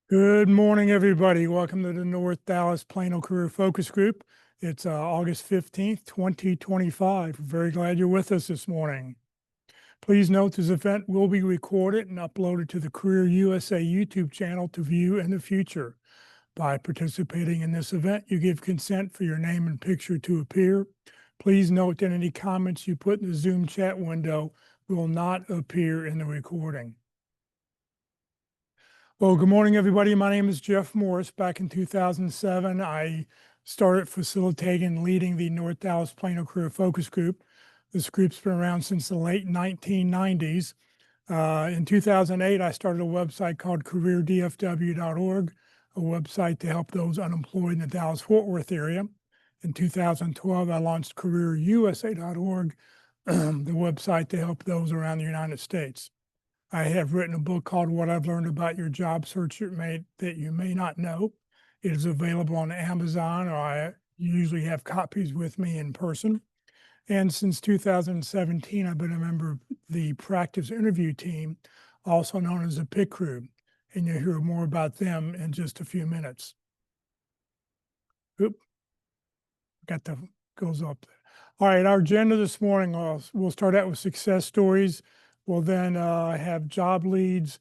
Good morning, everybody. Welcome to the North Dallas Plano Career Focus Group. It's August 15th, 2025. Very glad you're with us this morning. Please note this event will be recorded and uploaded to the Career USA YouTube channel to view in the future. By participating in this event, you give consent for your name and picture to appear. Please note that any comments you put in the Zoom chat window will not appear in the recording. Well, good morning, everybody. My name is Jeff Morris. Back in 2007, I started facilitating and leading the North Dallas Plano Career Focus Group. This group's been around since the late 1990s. In 2008, I started a website called careerdfw.org, a website to help those unemployed in the Dallas-Fort Worth area. In 2012, I launched careerusa.org, the website to help those around the United States. I have written a book called What I've Learned About Your Job Search that you may not know. It is available on Amazon, or I usually have copies with me in person. And since 2017, I've been a member of the practice interview team, also known as the PIC Crew. And you'll hear more about them in just a few minutes. Oop, goes up there. All right, our agenda this morning, we'll start out with success stories. We'll then have job leads,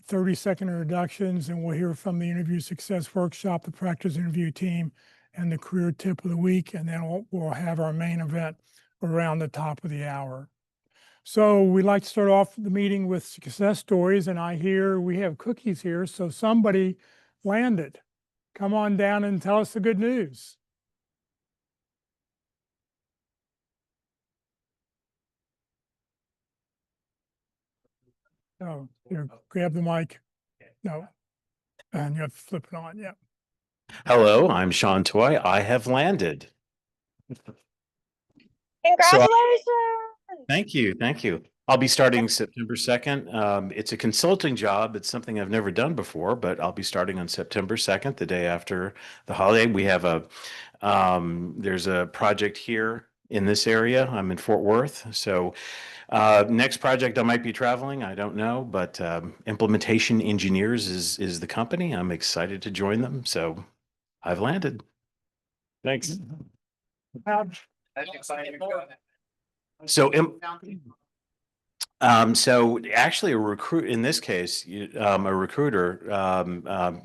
30-second introductions, and we'll hear from the interview success workshop, the practice interview team, and the career tip of the week. And then we'll have our main event around the top of the hour. So we like to start off the meeting with success stories. And I hear we have cookies here. So somebody landed. Come on down and tell us the good news. Oh, here, grab the mic. No, and you have to flip it on. Yeah. Hello, I'm Sean Toy. I have landed. Congratulations! Thank you. Thank you. I'll be starting September 2nd. It's a consulting job. It's something I've never done before, but I'll be starting on September 2nd, the day after the holiday. We have there's a project here in this area. I'm in Fort Worth. So next project I might be traveling, I don't know, but Implementation Engineers is the company. I'm excited to join them. So I've landed. Thanks. So, so actually, a recruit in this case, a recruiter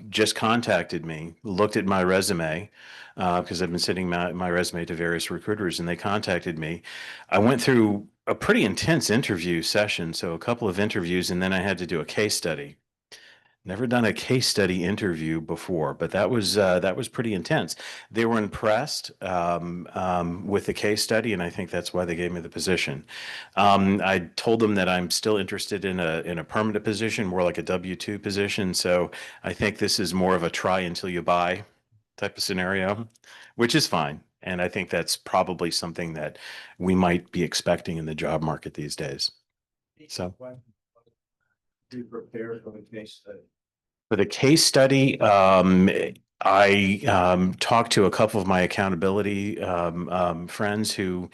just contacted me, looked at my resume because I've been sending my resume to various recruiters, and they contacted me. I went through a pretty intense interview session, so a couple of interviews, and then I had to do a case study. Never done a case study interview before, but that was pretty intense. They were impressed with the case study, and I think that's why they gave me the position. I told them that I'm still interested in a permanent position, more like a W-2 position. So I think this is more of a try until you buy type of scenario, which is fine. And I think that's probably something that we might be expecting in the job market these days. So. To prepare for the case study? For the case study, I talked to a couple of my accountability friends who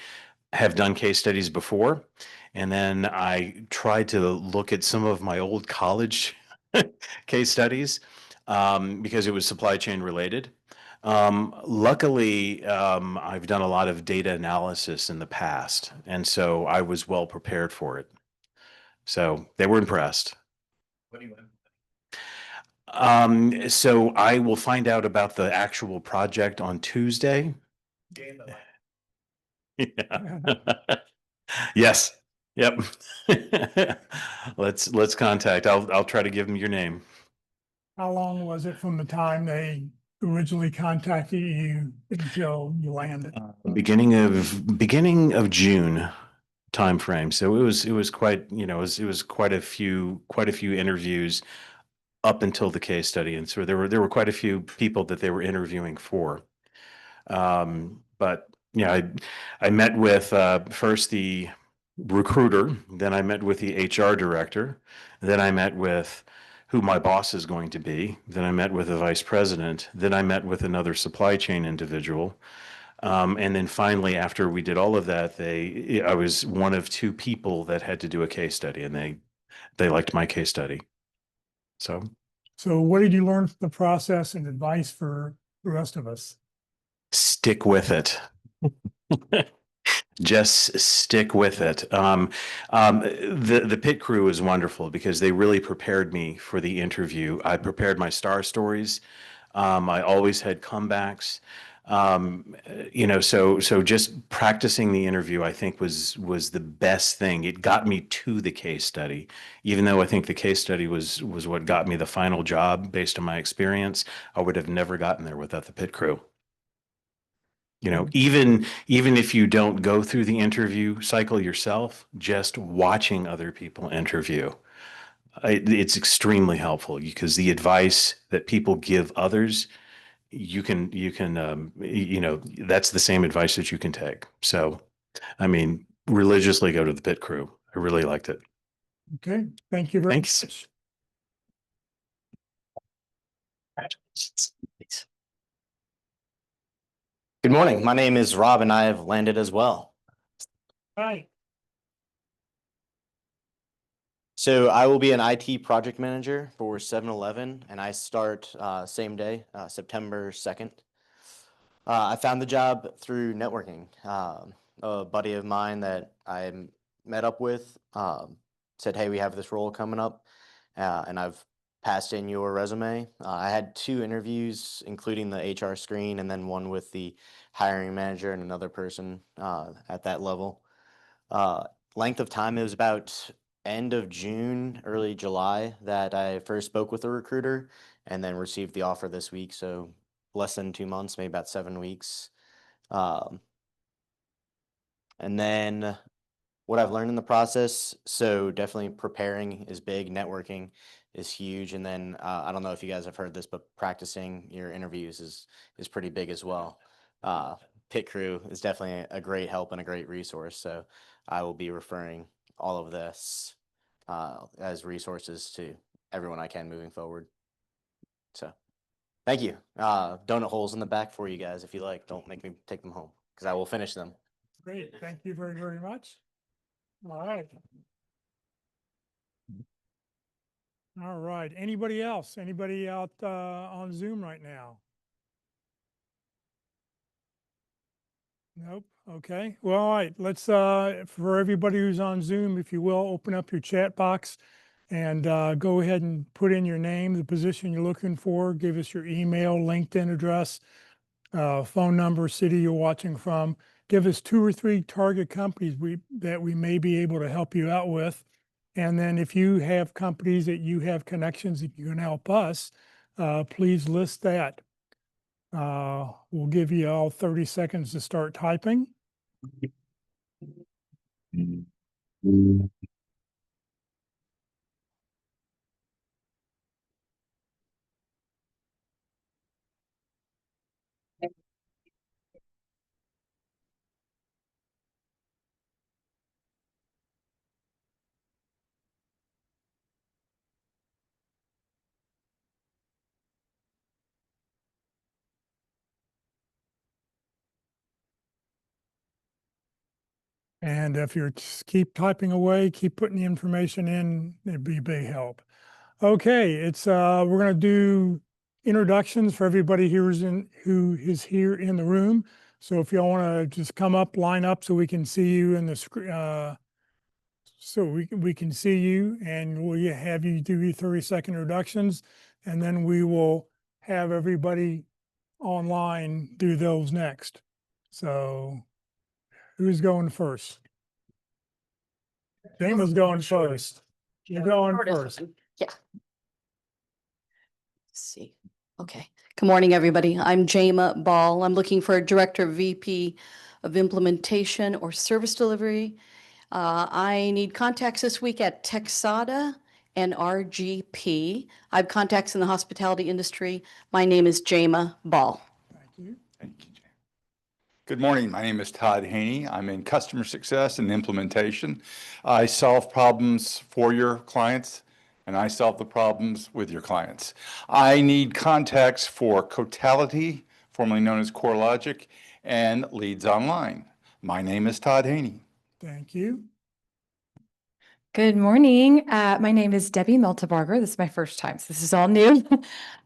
have done case studies before. And then I tried to look at some of my old college case studies because it was supply chain related. Luckily, I've done a lot of data analysis in the past, and so I was well prepared for it. So they were impressed. What do you want? So I will find out about the actual project on Tuesday. Yeah. Yes. Yep. Let's contact. I'll try to give them your name. How long was it from the time they originally contacted you until you landed? Beginning of June timeframe. So it was quite, it was quite a few interviews up until the case study, and so there were quite a few people that they were interviewing for. But yeah, I met with first the recruiter, then I met with the HR director, then I met with who my boss is going to be, then I met with the vice president, then I met with another supply chain individual. And then finally, after we did all of that, I was one of two people that had to do a case study, and they liked my case study. So So what did you learn from the process and advice for the rest of us? Stick with it. Just stick with it. The pit crew is wonderful because they really prepared me for the interview. I prepared my star stories. I always had comebacks. So just practicing the interview, I think was the best thing. It got me to the case study, even though I think the case study was what got me the final job based on my experience. I would have never gotten there without the pit crew. Even if you don't go through the interview cycle yourself, just watching other people interview, it's extremely helpful because the advice that people give others, that's the same advice that you can take. So, I mean, religiously go to the pit crew. I really liked it. Okay, thank you very Thanks. much. Good morning. My name is Rob and I have landed as well. Hi. So I will be an IT project manager for 7-Eleven and I start same day, September 2nd. I found the job through networking. A buddy of mine that I met up with said, hey, we have this role coming up and I've passed in your resume. I had 2 interviews, including the HR screen and then one with the hiring manager and another person at that level. Length of time, it was about end of June, early July that I first spoke with a recruiter and then received the offer this week. So less than 2 months, maybe about 7 weeks. And then what I've learned in the process, so definitely preparing is big, networking is huge. And then I don't know if you guys have heard this, but practicing your interviews is pretty big as well. Pit crew is definitely a great help and a great resource. So I will be referring all of this as resources to everyone I can moving forward. So thank you. Donut holes in the back for you guys if you like. Don't make me take them home because I will finish them. Great, thank you very, very much. All right. All right, anybody else? Anybody out on Zoom right now? Nope, okay. Well, all right, let's, for everybody who's on Zoom, if you will, open up your chat box and go ahead and put in your name, the position you're looking for, give us your email, LinkedIn address, phone number, city you're watching from. Give us 2 or 3 target companies that we may be able to help you out with. And then if you have companies that you have connections that you can help us, please list that. We'll give you all 30 seconds to start typing. And if you're keep typing away, keep putting the information in, it'd be a big help. Okay, it's we're gonna do introductions for everybody who is here in the room. So if y'all want to just come up, line up so we can see you in the screen, so we can see you, and we'll have you do your 30-second introductions, and then we will have everybody online do those next. So who's going first? Dana's going first. You're going first. Yeah. Let's see. Okay. Good morning, everybody. I'm Jama Ball. I'm looking for a director, VP of implementation or service delivery. I need contacts this week at Texada and RGP. I have contacts in the hospitality industry. My name is Jama Ball. Thank you. Thank you, Jay. Good morning. My name is Todd Haney. I'm in customer success and implementation. I solve problems for your clients, and I solve the problems with your clients. I need contacts for Cotality, formerly known as CoreLogic, and Leads Online. My name is Todd Haney. Thank you. Good morning. My name is Debbie Meltebarger. This is my first time, so this is all new.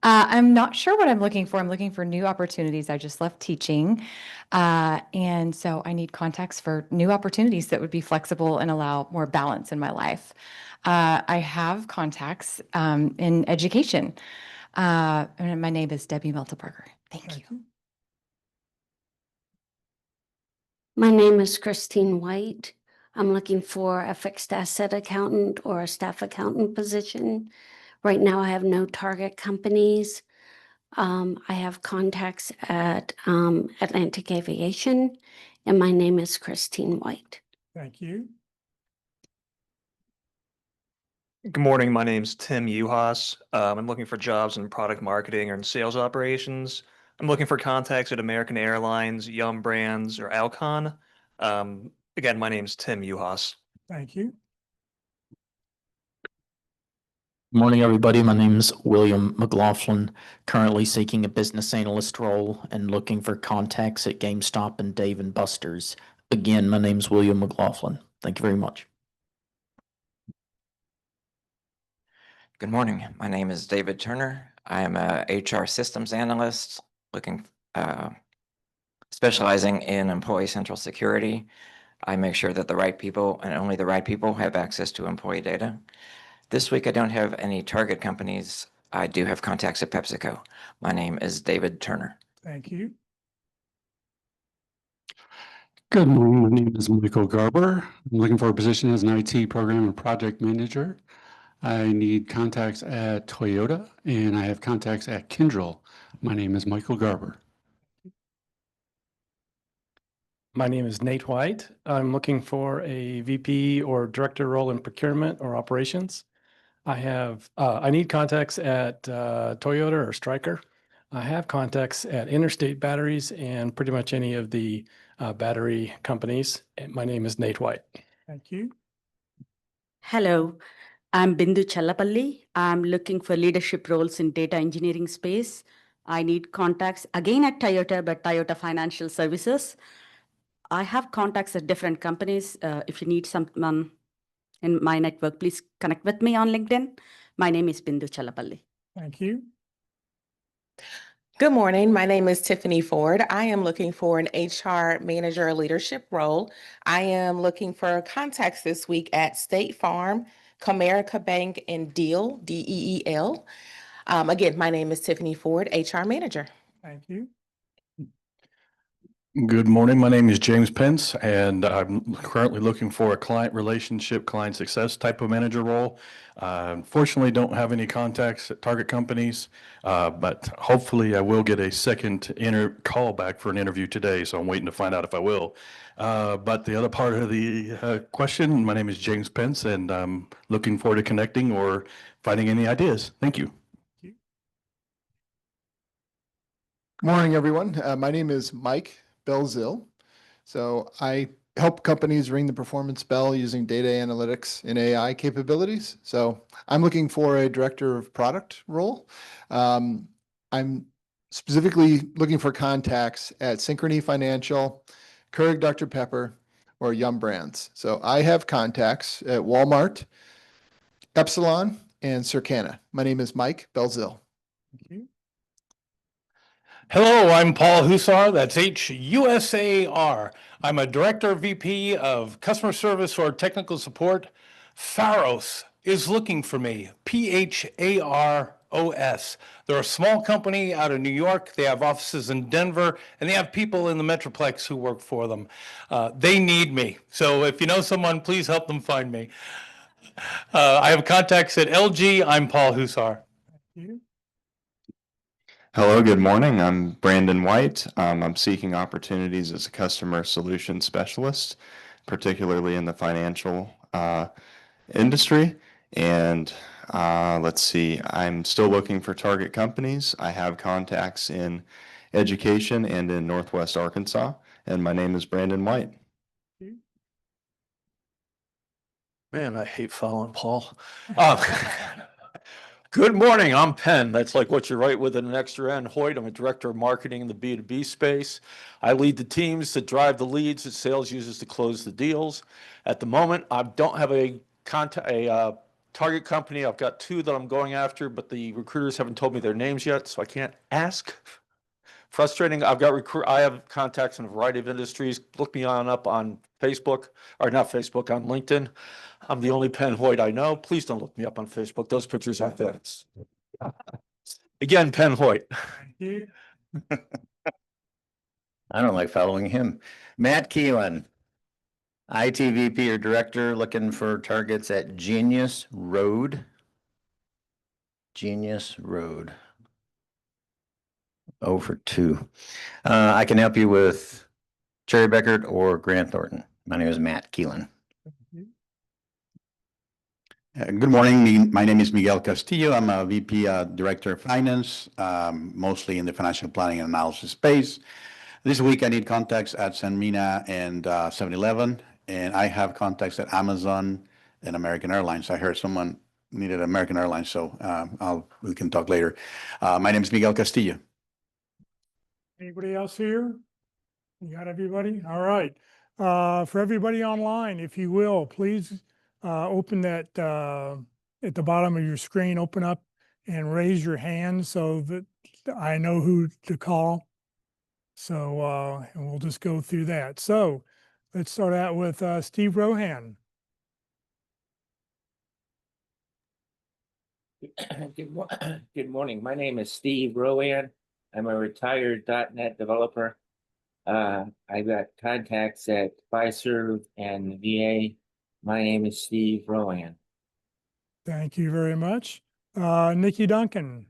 I'm not sure what I'm looking for. I'm looking for new opportunities. I just left teaching. And so I need contacts for new opportunities that would be flexible and allow more balance in my life. I have contacts in education. And my name is Debbie Meltebarger. Thank you. My name is Christine White. I'm looking for a fixed asset accountant or a staff accountant position. Right now, I have no target companies. I have contacts at Atlantic Aviation, and my name is Christine White. Thank you. Good morning. My name's Tim Uhas. I'm looking for jobs in product marketing or in sales operations. I'm looking for contacts at American Airlines, Yum Brands, or Alcon. Again, my name's Tim Uhas. Thank you. Morning, everybody. My name is William McLaughlin, currently seeking a business analyst role and looking for contacts at GameStop and Dave & Buster's. Again, my name is William McLaughlin. Thank you very much. Good morning. My name is David Turner. I am a HR systems analyst looking, specializing in employee central security. I make sure that the right people and only the right people have access to employee data. This week, I don't have any target companies. I do have contacts at PepsiCo. My name is David Turner. Thank you. Good morning. My name is Michael Garber. I'm looking for a position as an IT program and project manager. I need contacts at Toyota and I have contacts at Kyndryl. My name is Michael Garber. My name is Nate White. I'm looking for a VP or director role in procurement or operations. I need contacts at Toyota or Stryker. I have contacts at Interstate Batteries and pretty much any of the battery companies. And my name is Nate White. Thank you. Hello, I'm Bindu Challapalli. I'm looking for leadership roles in data engineering space. I need contacts again at Toyota, but Toyota Financial Services. I have contacts at different companies. If you need someone in my network, please connect with me on LinkedIn. My name is Bindu Challapalli. Thank you. Good morning. My name is Tiffany Ford. I am looking for an HR manager leadership role. I am looking for contacts this week at State Farm, Comerica Bank, and Deal, DEEL. Again, my name is Tiffany Ford, HR manager. Thank you. Good morning. My name is James Pence, and I'm currently looking for a client relationship, client success type of manager role. Unfortunately, don't have any contacts at target companies, but hopefully I will get a second call back for an interview today, so I'm waiting to find out if I will. But the other part of the question, my name is James Pence, and I'm looking forward to connecting or finding any ideas. Thank you. Good morning, everyone. My name is Mike Belzil. So I help companies ring the performance bell using data analytics and AI capabilities. So I'm looking for a director of product role. I'm specifically looking for contacts at Synchrony Financial, Keurig Dr. Pepper, or Yum Brands. So I have contacts at Walmart, Epsilon, and Circana. My name is Mike Belzil. Thank you. Hello, I'm Paul Hussar. That's H-U-S-A-R. I'm a director VP of customer service or technical support. Pharos is looking for me. P-H-A-R-O-S. They're a small company out of New York. They have offices in Denver, and they have people in the Metroplex who work for them. They need me. So if you know someone, please help them find me. I have contacts at LG. I'm Paul Hussar. Thank you. Hello, good morning. I'm Brandon White. I'm seeking opportunities as a customer solution specialist, particularly in the financial industry. And let's see, I'm still looking for target companies. I have contacts in education and in Northwest Arkansas. And my name is Brandon White. Man, I hate following Paul. Good morning, I'm Penn. That's like what you write with an extra N. Hoyt. I'm a director of marketing in the B2B space. I lead the teams that drive the leads that sales uses to close the deals. At the moment, I don't have a target company. I've got two that I'm going after, but the recruiters haven't told me their names yet, so I can't ask. Frustrating. I have contacts in a variety of industries. Look me up on Facebook, or not Facebook, on LinkedIn. I'm the only Penn Hoyt I know. Please don't look me up on Facebook. Those pictures aren't there. Again, Penn Hoyt. I don't like following him. Matt Keelan, IT VP or Director, looking for targets at Genius Road. Genius Road. 0 for 2. I can help you with Cherry Beckert or Grant Thornton. My name is Matt Keelan. Good morning. My name is Miguel Castillo. I'm a VP Director of Finance, mostly in the financial planning and analysis space. This week I need contacts at Sanmina and 7-Eleven, and I have contacts at Amazon and American Airlines. I heard someone needed American Airlines, so we can talk later. My name is Miguel Castillo. Anybody else here? You got everybody? All right. For everybody online, if you will, please open that at the bottom of your screen, open up and raise your hand so that I know who to call. So, and we'll just go through that. So let's start out with Steve Rohan. Good morning. My name is Steve Rowan. I'm a retired .NET developer. I've got contacts at Fiserv and VA. My name is Steve Rowan. Thank you very much. Nikki Duncan.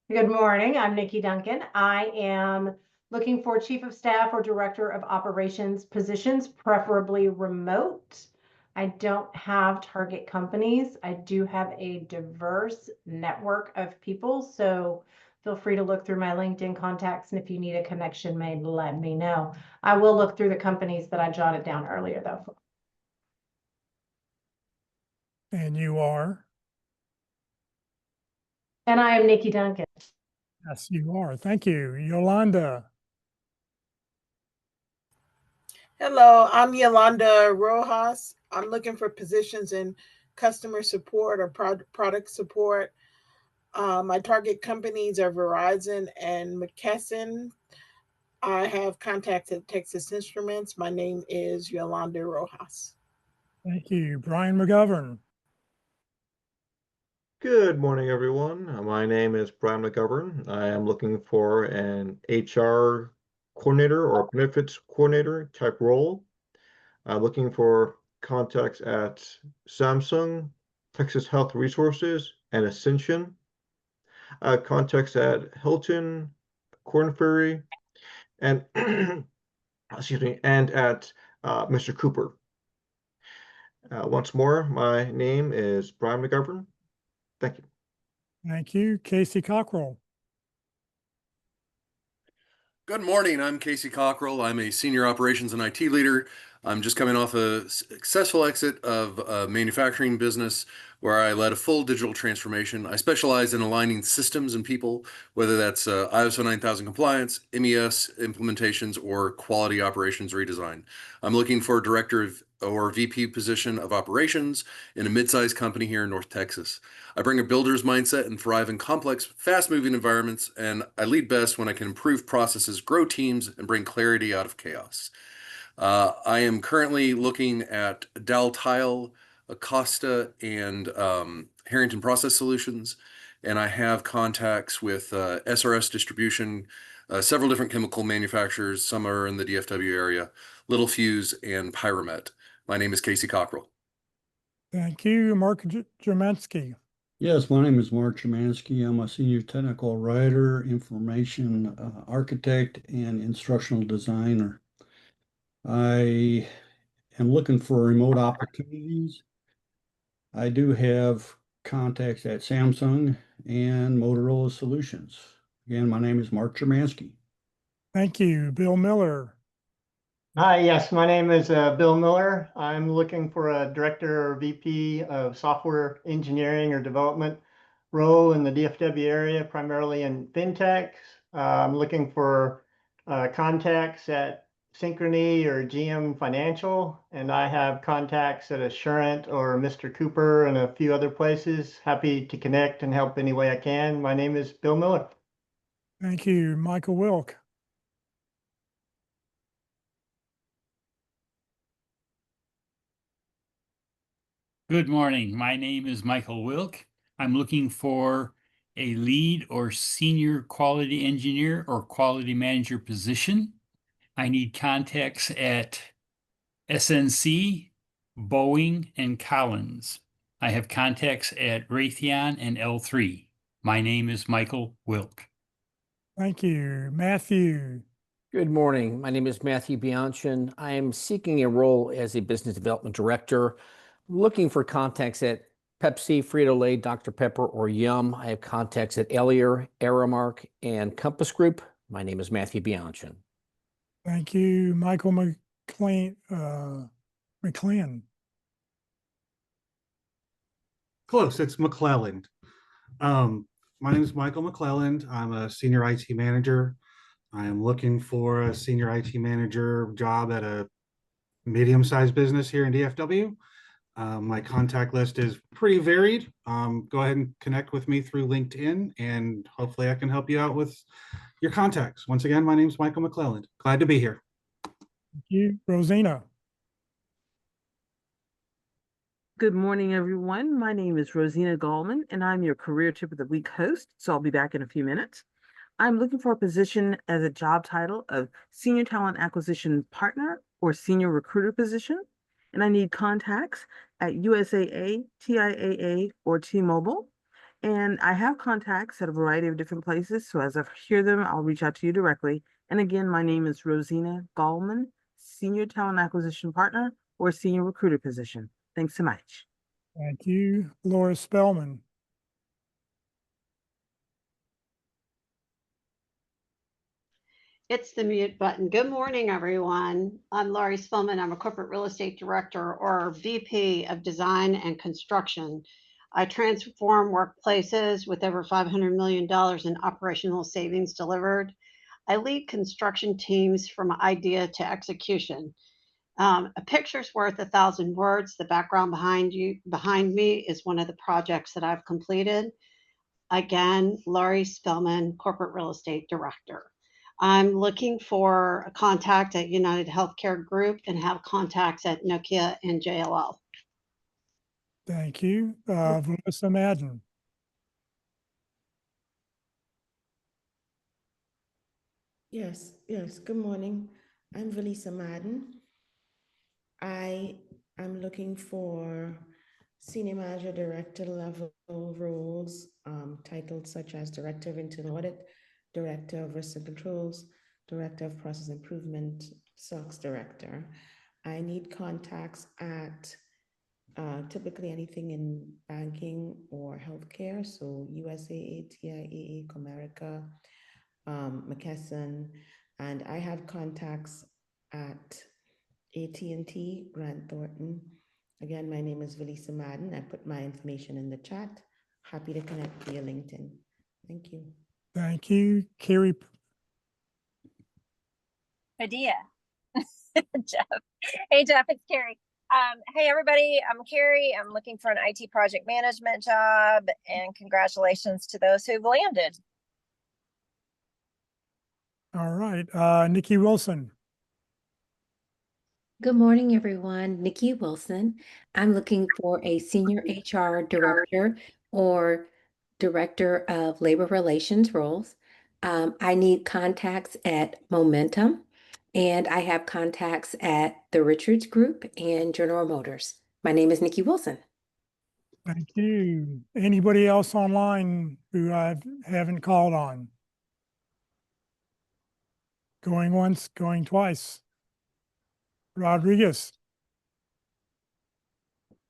Good morning. I'm Nikki Duncan. I am looking for Chief of Staff or Director of Operations positions, preferably remote. I don't have target companies. I do have a diverse network of people, so feel free to look through my LinkedIn contacts, and if you need a connection made, let me know. I will look through the companies that I jotted down earlier, though. And you are? And I am Nikki Duncan. Yes, you are. Thank you. Yolanda. Hello, I'm Yolanda Rojas. I'm looking for positions in customer support or product support. My target companies are Verizon and McKesson. I have contacts at Texas Instruments. My name is Yolanda Rojas. Thank you. Brian McGovern. Good morning, everyone. My name is Brian McGovern. I am looking for an HR coordinator or benefits coordinator type role. I'm looking for contacts at Samsung, Texas Health Resources, and Ascension. Contacts at Hilton, Korn Ferry, and excuse me, and at Mr. Cooper. Once more, my name is Brian McGovern. Thank you. Thank you. Casey Cockrell. Good morning. I'm Casey Cockrell. I'm a senior operations and IT leader. I'm just coming off a successful exit of a manufacturing business where I led a full digital transformation. I specialize in aligning systems and people, whether that's ISO 9000 compliance, MES implementations, or quality operations redesign. I'm looking for a director or VP position of operations in a mid-sized company here in North Texas. I bring a builder's mindset and thrive in complex, fast-moving environments, and I lead best when I can improve processes, grow teams, and bring clarity out of chaos. I am currently looking at Dow Tile, Acosta, and Harrington Process Solutions, and I have contacts with SRS Distribution, several different chemical manufacturers. Some are in the DFW area, Little Fuse, and Pyromet. My name is Casey Cockrell. Thank you. Mark Jermansky. Yes, my name is Mark Chemansky. I'm a senior technical writer, information architect, and instructional designer. I am looking for remote opportunities. I do have contacts at Samsung and Motorola Solutions. Again, my name is Mark Chemansky. Thank you. Bill Miller. Hi, yes, my name is Bill Miller. I'm looking for a director or VP of software engineering or development role in the DFW area, primarily in fintech. I'm looking for contacts at Synchrony or GM Financial, and I have contacts at Assurant or Mr. Cooper and a few other places. Happy to connect and help any way I can. My name is Bill Miller. Thank you. Michael Wilk. Good morning. My name is Michael Wilk. I'm looking for a lead or senior quality engineer or quality manager position. I need contacts at SNC, Boeing, and Collins. I have contacts at Raytheon and L3. My name is Michael Wilk. Thank you. Matthew. Good morning. My name is Matthew Bianchin. I am seeking a role as a business development director, looking for contacts at Pepsi, Frito-Lay, Dr. Pepper, or Yum. I have contacts at Elier, Aramark, and Compass Group. My name is Matthew Bianchin. Thank you. Michael McLean. Close. It's McClelland. My name is Michael McClelland. I'm a senior IT manager. I am looking for a senior IT manager job at a medium-sized business here in DFW. My contact list is pretty varied. Go ahead and connect with me through LinkedIn, and hopefully I can help you out with your contacts. Once again, my name is Michael McClelland. Glad to be here. Thank you. Rosina. Good morning, everyone. My name is Rosina Gallman, and I'm your Career Tip of the Week host, so I'll be back in a few minutes. I'm looking for a position as a job title of Senior Talent Acquisition Partner or Senior Recruiter position, and I need contacts at USAA, TIAA, or T-Mobile. And I have contacts at a variety of different places, so as I hear them, I'll reach out to you directly. And again, my name is Rosina Gallman, Senior Talent Acquisition Partner or Senior Recruiter position. Thanks so much. Thank you. Laura Spellman. It's the mute button. Good morning, everyone. I'm Laurie Spellman. I'm a corporate real estate director or VP of design and construction. I transform workplaces with over $500 million in operational savings delivered. I lead construction teams from idea to execution. A picture's worth 1,000 words. The background behind me is one of the projects that I've completed. Again, Laurie Spellman, corporate real estate director. I'm looking for a contact at United Healthcare Group and have contacts at Nokia and JLL. Thank you. Melissa Madden. Yes. Good morning. I'm Valisa Madden. I am looking for senior manager, director level roles, titles such as director of internal audit, director of risk and controls, director of process improvement, SOX director. I need contacts at typically anything in banking or healthcare. So USAA, TIAA, Comerica, McKesson, and I have contacts at AT&T, Grant Thornton. Again, my name is Valisa Madden. I put my information in the chat. Happy to connect via LinkedIn. Thank you. Thank you. Carrie. Idea. Jeff. Hey, Jeff, it's Carrie. Hey, everybody, I'm Carrie. I'm looking for an IT project management job, and congratulations to those who've landed. All right. Nikki Wilson. Good morning, everyone. Nikki Wilson. I'm looking for a senior HR director or director of labor relations roles. I need contacts at Momentum, and I have contacts at the Richards Group and General Motors. My name is Nikki Wilson. Thank you. Anybody else online who I haven't called on? Going once, going twice. Rodriguez.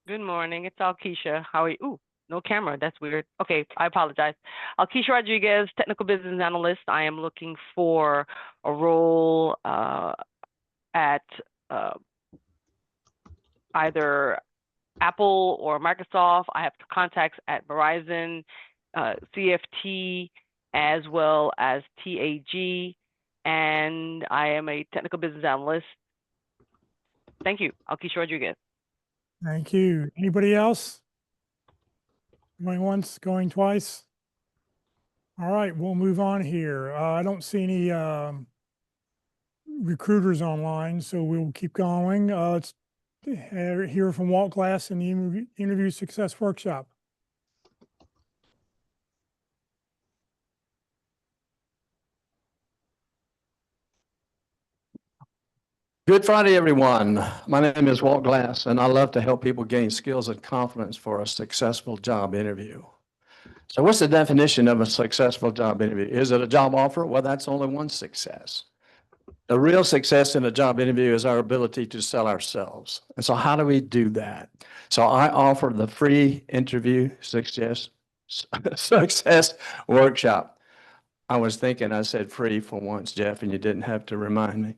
Good morning. It's Alkeisha. How are you? Ooh, no camera. That's weird. Okay, I apologize. Alkeisha Rodriguez, technical business analyst. I am looking for a role at either Apple or Microsoft. I have contacts at Verizon, CFT, as well as TAG. and I am a technical business analyst. Thank you. Alkeisha Rodriguez. Thank you. Anybody else? Going once, going twice? All right, we'll move on here. I don't see any recruiters online, so we'll keep going. Let's hear from Walt Glass in the interview success workshop. Good Friday, everyone. My name is Walt Glass, and I love to help people gain skills and confidence for a successful job interview. So what's the definition of a successful job interview? Is it a job offer? Well, that's only one success. The real success in a job interview is our ability to sell ourselves. And so how do we do that? So I offer the free interview success workshop. I was thinking I said free for once, Jeff, and you didn't have to remind me.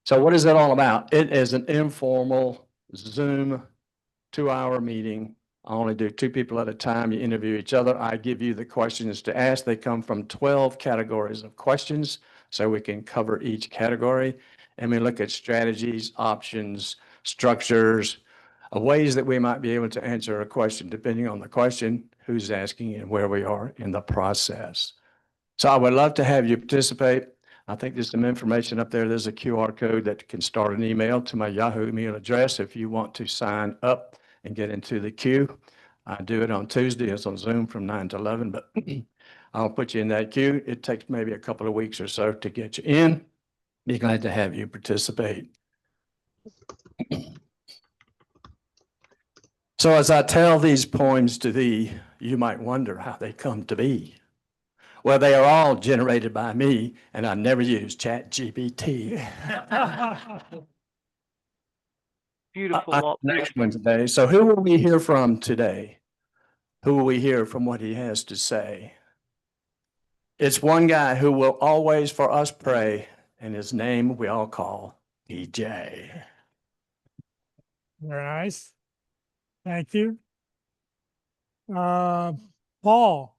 So what is it all about? It is an informal Zoom 2-hour meeting. I only do 2 people at a time. You interview each other. I give you the questions to ask. They come from 12 categories of questions, so we can cover each category. And we look at strategies, options, structures, ways that we might be able to answer a question, depending on the question, who's asking, and where we are in the process. So I would love to have you participate. I think there's some information up there. There's a QR code that can start an email to my Yahoo email address if you want to sign up and get into the queue. I do it on Tuesday. It's on Zoom from 9 to 11, but I'll put you in that queue. It takes maybe a couple of weeks or so to get you in. Be glad to have you participate. So as I tell these poems to thee, you might wonder how they come to be. Well, they are all generated by me, and I never use ChatGPT. Beautiful. Next one today. So who will we hear from today? Who will we hear from what he has to say? It's one guy who will always for us pray, and his name we all call EJ. Very nice. Thank you. Paul.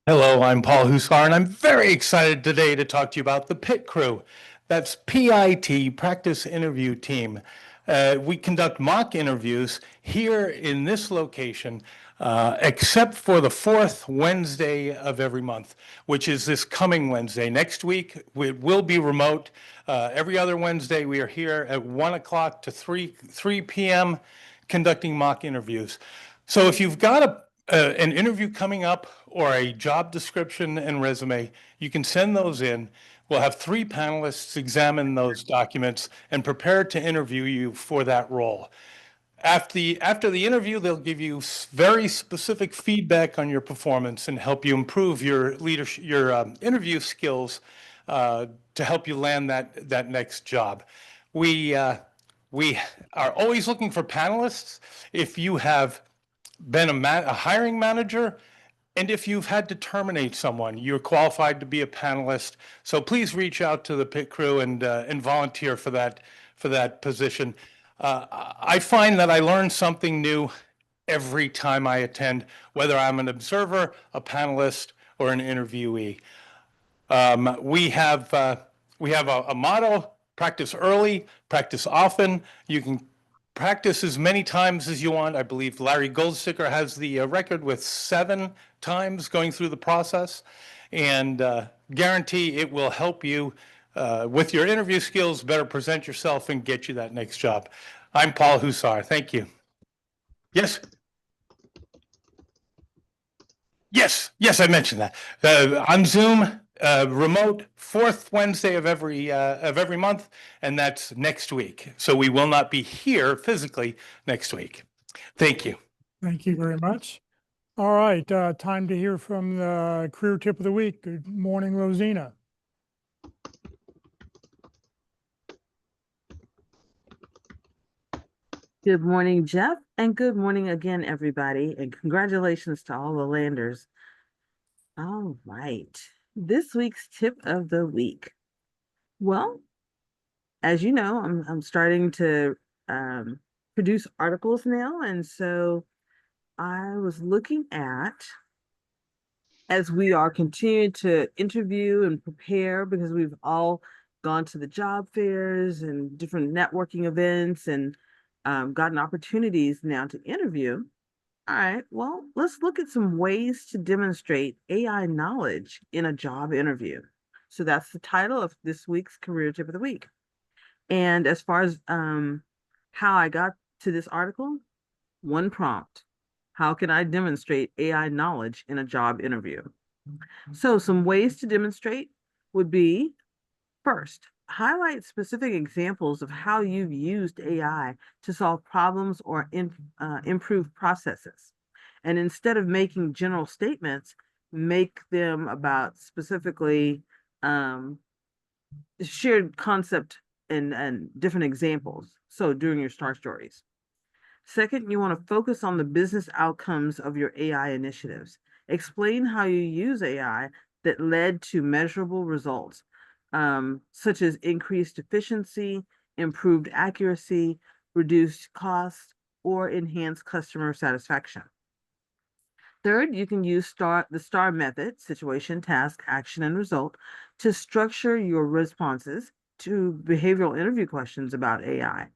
Hello, I'm Paul Hussar, and I'm very excited today to talk to you about the PIT crew. That's PIT, Practice Interview Team. We conduct mock interviews here in this location, except for the 4th Wednesday of every month, which is this coming Wednesday. Next week, it will be remote. Every other Wednesday, we are here at 1 o'clock to 3 p.m. conducting mock interviews. So if you've got an interview coming up or a job description and resume, you can send those in. We'll have 3 panelists examine those documents and prepare to interview you for that role. After the interview, they'll give you very specific feedback on your performance and help you improve your leadership, your interview skills to help you land that next job. We are always looking for panelists. If you have been a hiring manager, and if you've had to terminate someone, you're qualified to be a panelist. So please reach out to the PIT crew and volunteer for that position. I find that I learn something new every time I attend, whether I'm an observer, a panelist, or an interviewee. We have a motto: practice early, practice often. You can practice as many times as you want. I believe Larry Goldsticker has the record with 7 times going through the process, and guarantee it will help you with your interview skills, better present yourself, and get you that next job. I'm Paul Hussar. Thank you. Yes. Yes, I mentioned that. On Zoom, remote, 4th Wednesday of every month, and that's next week. So we will not be here physically next week. Thank you. Thank you very much. All right, time to hear from the career tip of the week. Good morning, Rosina. Good morning, Jeff, and good morning again, everybody, and congratulations to all the landers. All right, this week's tip of the week. Well, as you know, I'm starting to produce articles now. And so I was looking at, as we are continuing to interview and prepare, because we've all gone to the job fairs and different networking events and gotten opportunities now to interview. All right, well, let's look at some ways to demonstrate AI knowledge in a job interview. So that's the title of this week's Career Tip of the Week. And as far as how I got to this article, one prompt: how can I demonstrate AI knowledge in a job interview? So some ways to demonstrate would be, first, highlight specific examples of how you've used AI to solve problems or improve processes. And instead of making general statements, make them about specifically shared concept and different examples. So during your STAR stories. Second, you want to focus on the business outcomes of your AI initiatives. Explain how you use AI that led to measurable results, such as increased efficiency, improved accuracy, reduced cost, or enhanced customer satisfaction. Third, you can use the STAR method: situation, task, action, and result, to structure your responses to behavioral interview questions about AI.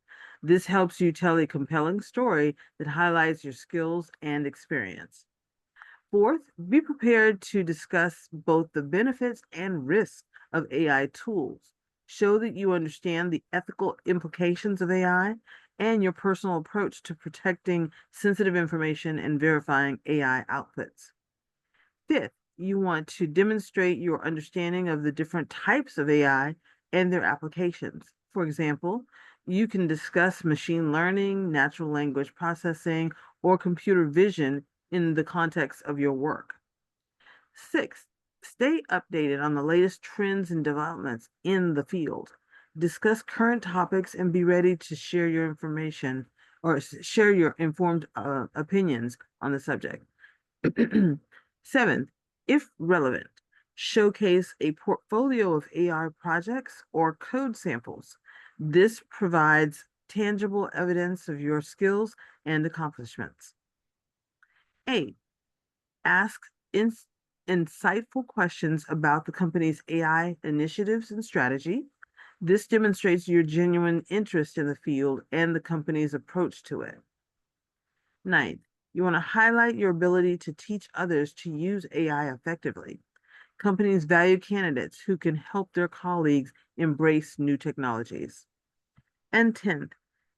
This helps you tell a compelling story that highlights your skills and experience. Fourth, be prepared to discuss both the benefits and risks of AI tools. Show that you understand the ethical implications of AI and your personal approach to protecting sensitive information and verifying AI outputs. Fifth, you want to demonstrate your understanding of the different types of AI and their applications. For example, you can discuss machine learning, natural language processing, or computer vision in the context of your work. Sixth, stay updated on the latest trends and developments in the field. Discuss current topics and be ready to share your information or share your informed opinions on the subject. Seventh, if relevant, showcase a portfolio of AI projects or code samples. This provides tangible evidence of your skills and accomplishments. Eight, ask insightful questions about the company's AI initiatives and strategy. This demonstrates your genuine interest in the field and the company's approach to it. Ninth, you want to highlight your ability to teach others to use AI effectively. Companies value candidates who can help their colleagues embrace new technologies. And 10th,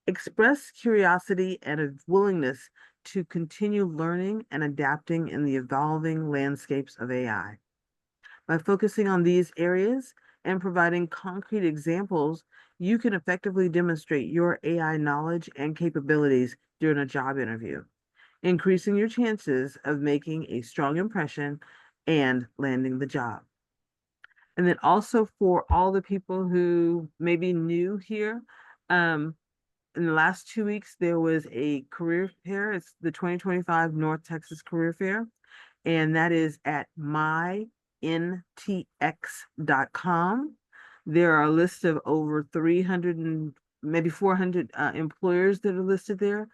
express curiosity and a willingness to continue learning and adapting in the evolving landscapes of AI. By focusing on these areas and providing concrete examples, you can effectively demonstrate your AI knowledge and capabilities during a job interview, increasing your chances of making a strong impression and landing the job. And then also, for all the people who may be new here, in the last 2 weeks, there was a career fair. It's the 2025 North Texas Career Fair, and that is at myntx.com. There are a list of over 300 and maybe 400 employers that are listed there.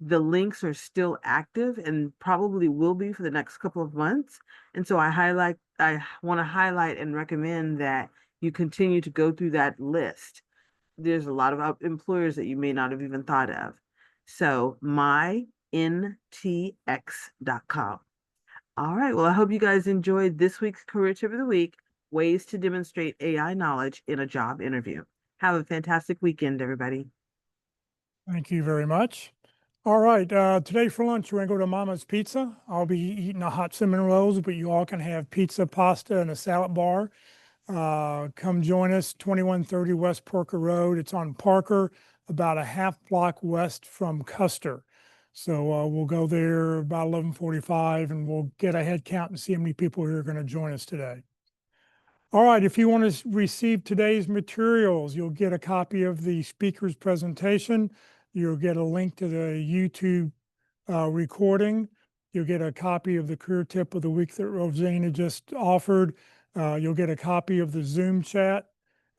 The links are still active and probably will be for the next couple of months. And so I want to highlight and recommend that you continue to go through that list. There's a lot of employers that you may not have even thought of. So myntx.com. All right. Well, I hope you guys enjoyed this week's Career Tip of the Week: ways to demonstrate AI knowledge in a job interview. Have a fantastic weekend, everybody. Thank you very much. All right. Today for lunch, we're going to go to Mama's Pizza. I'll be eating a hot cinnamon rolls, but you all can have pizza, pasta, and a salad bar. Come join us, 2130 West Parker Road. It's on Parker, about a half block west from Custer. So we'll go there about 11:45 and we'll get a head count and see how many people are going to join us today. All right, if you want to receive today's materials, you'll get a copy of the speaker's presentation. You'll get a link to the YouTube recording. You'll get a copy of the Career Tip of the Week that Rosina just offered. You'll get a copy of the Zoom chat,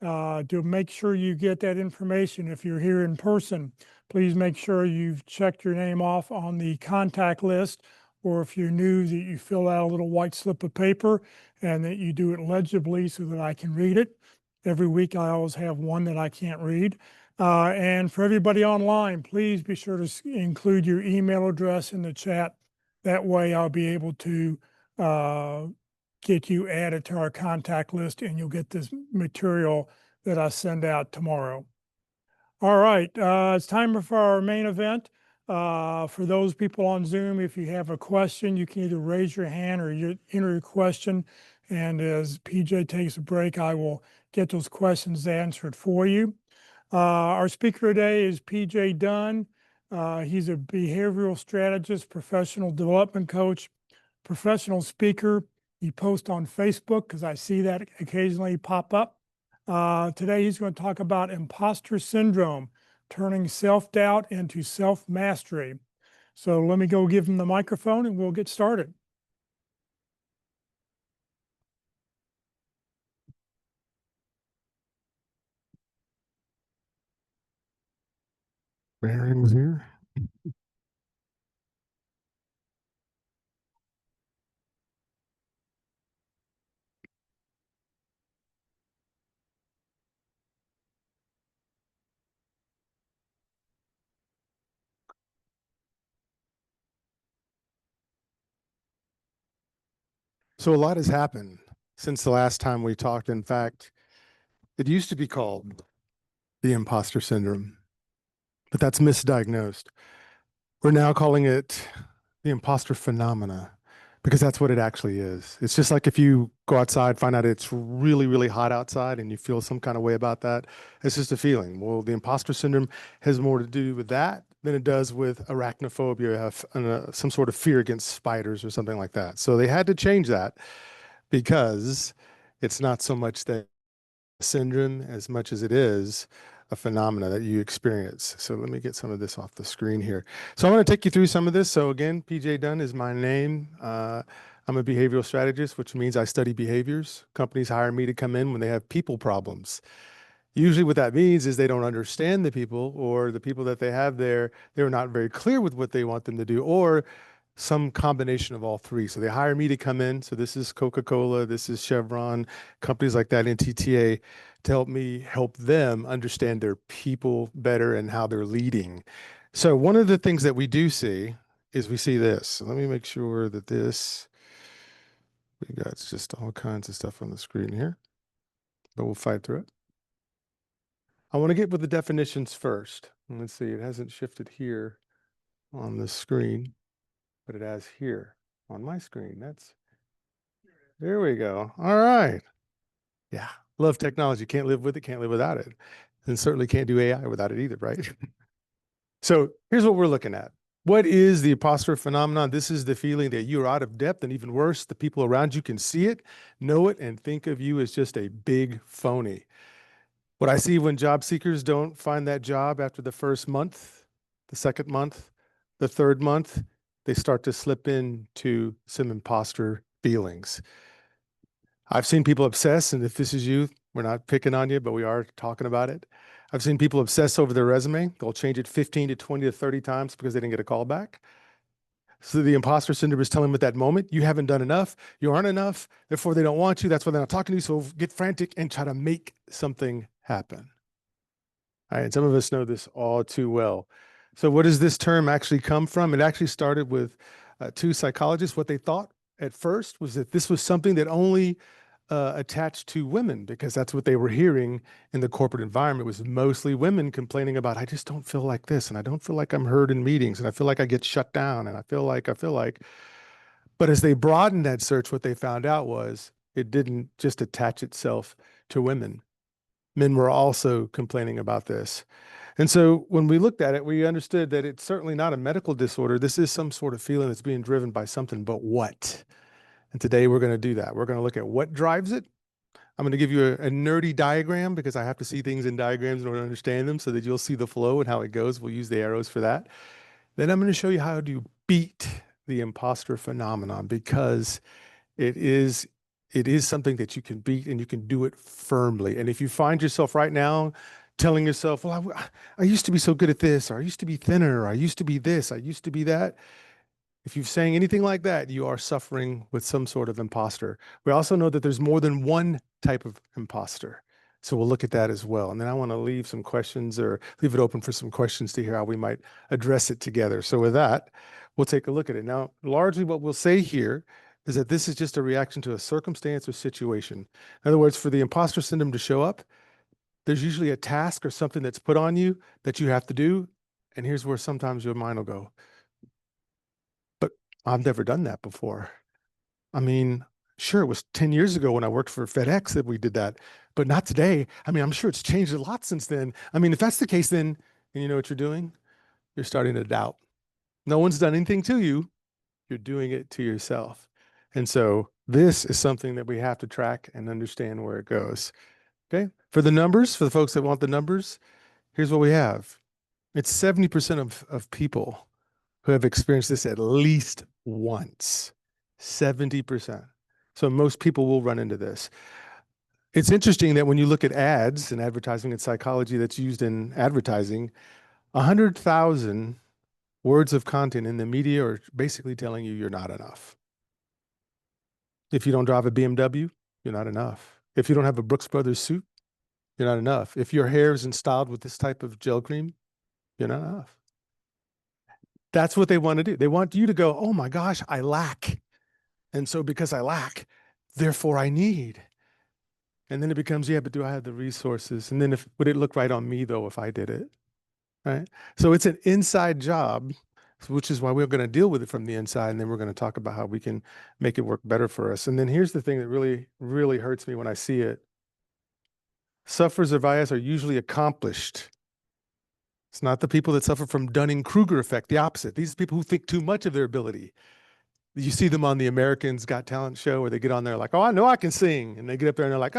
To make sure you get that information, if you're here in person, please make sure you've checked your name off on the contact list, or if you're new, that you fill out a little white slip of paper and that you do it legibly so that I can read it. Every week, I always have one that I can't read. And for everybody online, please be sure to include your email address in the chat. That way I'll be able to get you added to our contact list, and you'll get this material that I send out tomorrow. All right, it's time for our main event. For those people on Zoom, if you have a question, you can either raise your hand or you enter your question. And as PJ takes a break, I will get those questions answered for you. Our speaker today is PJ Dunn. He's a behavioral strategist, professional development coach, professional speaker. He posts on Facebook because I see that occasionally pop up. Today, he's going to talk about imposter syndrome, turning self-doubt into self-mastery. So let me go give him the microphone and we'll get started. Bearings here. So a lot has happened since the last time we talked. In fact, it used to be called the imposter syndrome, but that's misdiagnosed. We're now calling it the imposter phenomena because that's what it actually is. It's just like if you go outside, find out it's really, really hot outside and you feel some kind of way about that. It's just a feeling. Well, the imposter syndrome has more to do with that than it does with arachnophobia, some sort of fear against spiders or something like that. So they had to change that because it's not so much that syndrome as much as it is a phenomena that you experience. So let me get some of this off the screen here. So I'm going to take you through some of this. So again, PJ Dunn is my name. I'm a behavioral strategist, which means I study behaviors. Companies hire me to come in when they have people problems. Usually what that means is they don't understand the people, or the people that they have there, they're not very clear with what they want them to do, or some combination of all three. So they hire me to come in. So this is Coca-Cola, this is Chevron, companies like that, NTTA, to help me help them understand their people better and how they're leading. So one of the things that we do see is we see this. So let me make sure that we got just all kinds of stuff on the screen here, but we'll fight through it. I want to get with the definitions first. Let's see, it hasn't shifted here on the screen, but it has here on my screen. There we go. All right. Yeah, love technology. Can't live with it, can't live without it. And certainly can't do AI without it either, right? So here's what we're looking at. What is the imposter phenomenon? This is the feeling that you're out of depth, and even worse, the people around you can see it, know it, and think of you as just a big phony. What I see when job seekers don't find that job after the first month, the second month, the third month, they start to slip into some imposter feelings. I've seen people obsess, and if this is you, we're not picking on you, but we are talking about it. I've seen people obsess over their resume. They'll change it 15 to 20 to 30 times because they didn't get a call back. So the imposter syndrome is telling them at that moment, you haven't done enough, you aren't enough, therefore they don't want you, that's why they're not talking to you, so get frantic and try to make something happen. All right, and some of us know this all too well. So what does this term actually come from? It actually started with two psychologists. What they thought at first was that this was something that only attached to women, because that's what they were hearing in the corporate environment, was mostly women complaining about, I just don't feel like this, and I don't feel like I'm heard in meetings, and I feel like I get shut down, and I feel like. But as they broadened that search, what they found out was it didn't just attach itself to women. Men were also complaining about this. And so when we looked at it, we understood that it's certainly not a medical disorder. This is some sort of feeling that's being driven by something, but what? And today we're going to do that. We're going to look at what drives it. I'm going to give you a nerdy diagram because I have to see things in diagrams in order to understand them so that you'll see the flow and how it goes. We'll use the arrows for that. Then I'm going to show you how to beat the imposter phenomenon, because it is it is something that you can beat and you can do it firmly. And if you find yourself right now telling yourself, well, I used to be so good at this, or I used to be thinner, or I used to be this, I used to be that. If you're saying anything like that, you are suffering with some sort of imposter. We also know that there's more than one type of imposter. So we'll look at that as well. And then I want to leave some questions or leave it open for some questions to hear how we might address it together. So with that, we'll take a look at it. Now, largely what we'll say here is that this is just a reaction to a circumstance or situation. In other words, for the imposter syndrome to show up, there's usually a task or something that's put on you that you have to do. And here's where sometimes your mind will go, but I've never done that before. I mean, sure, it was 10 years ago when I worked for FedEx that we did that, but not today. I mean, I'm sure it's changed a lot since then. I mean, if that's the case, then, and you know what you're doing? You're starting to doubt. No one's done anything to you. You're doing it to yourself. And so this is something that we have to track and understand where it goes. Okay. For the numbers, for the folks that want the numbers, here's what we have. It's 70% of people who have experienced this at least once. 70%. So most people will run into this. It's interesting that when you look at ads and advertising and psychology that's used in advertising, 100,000 words of content in the media are basically telling you you're not enough. If you don't drive a BMW, you're not enough. If you don't have a Brooks Brothers suit, you're not enough. If your hair isn't styled with this type of gel cream, you're not enough. That's what they want to do. They want you to go, oh my gosh, I lack. And so because I lack, therefore I need. And then it becomes, yeah, but do I have the resources? And then would it look right on me though if I did it? Right? So it's an inside job, which is why we're going to deal with it from the inside. And then we're going to talk about how we can make it work better for us. And then here's the thing that really, really hurts me when I see it. Sufferers of IS are usually accomplished. It's not the people that suffer from Dunning-Kruger effect, the opposite. These are people who think too much of their ability. You see them on the Americans Got Talent show where they get on there like, oh, I know I can sing. And they get up there and they're like,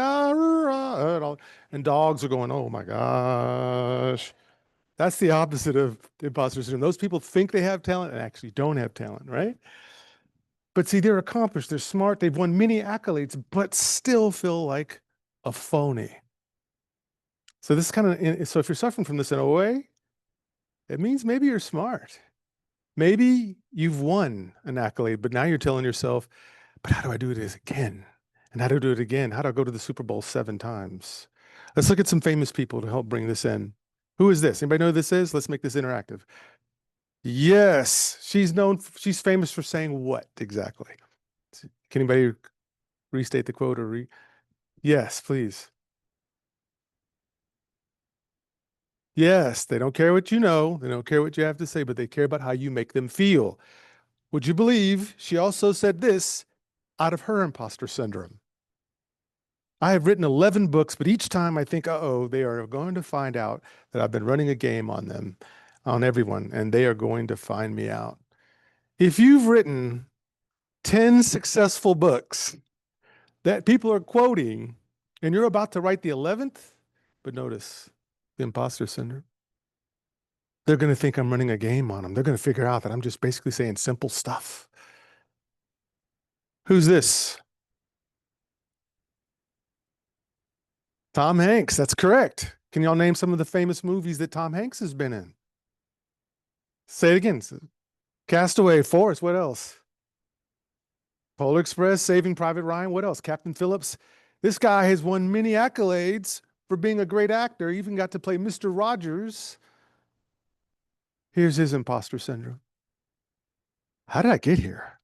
and dogs are going, oh my gosh. That's the opposite of imposter syndrome. Those people think they have talent and actually don't have talent, right? But see, they're accomplished, they're smart, they've won many accolades, but still feel like a phony. So this kind of, so if you're suffering from this in a way, it means maybe you're smart. Maybe you've won an accolade, but now you're telling yourself, but how do I do it again? And how do I do it again? How do I go to the Super Bowl 7 times? Let's look at some famous people to help bring this in. Who is this? Anybody know who this is? Let's make this interactive. Yes, she's famous for saying what exactly? Can anybody restate the quote or Yes, please. Yes, they don't care what you know. They don't care what you have to say, but they care about how you make them feel. Would you believe she also said this out of her imposter syndrome? I have written 11 books, but each time I think, uh-oh, they are going to find out that I've been running a game on them, on everyone, and they are going to find me out. If you've written 10 successful books that people are quoting, and you're about to write the 11th, but notice the imposter syndrome. They're going to think I'm running a game on them. They're going to figure out that I'm just basically saying simple stuff. Who's this? Tom Hanks, that's correct. Can y'all name some of the famous movies that Tom Hanks has been in? Say it again. Castaway, Forrest, what else? Polar Express, Saving Private Ryan, what else? Captain Phillips. This guy has won many accolades for being a great actor. He even got to play Mr. Rogers. Here's his imposter syndrome. How did I get here?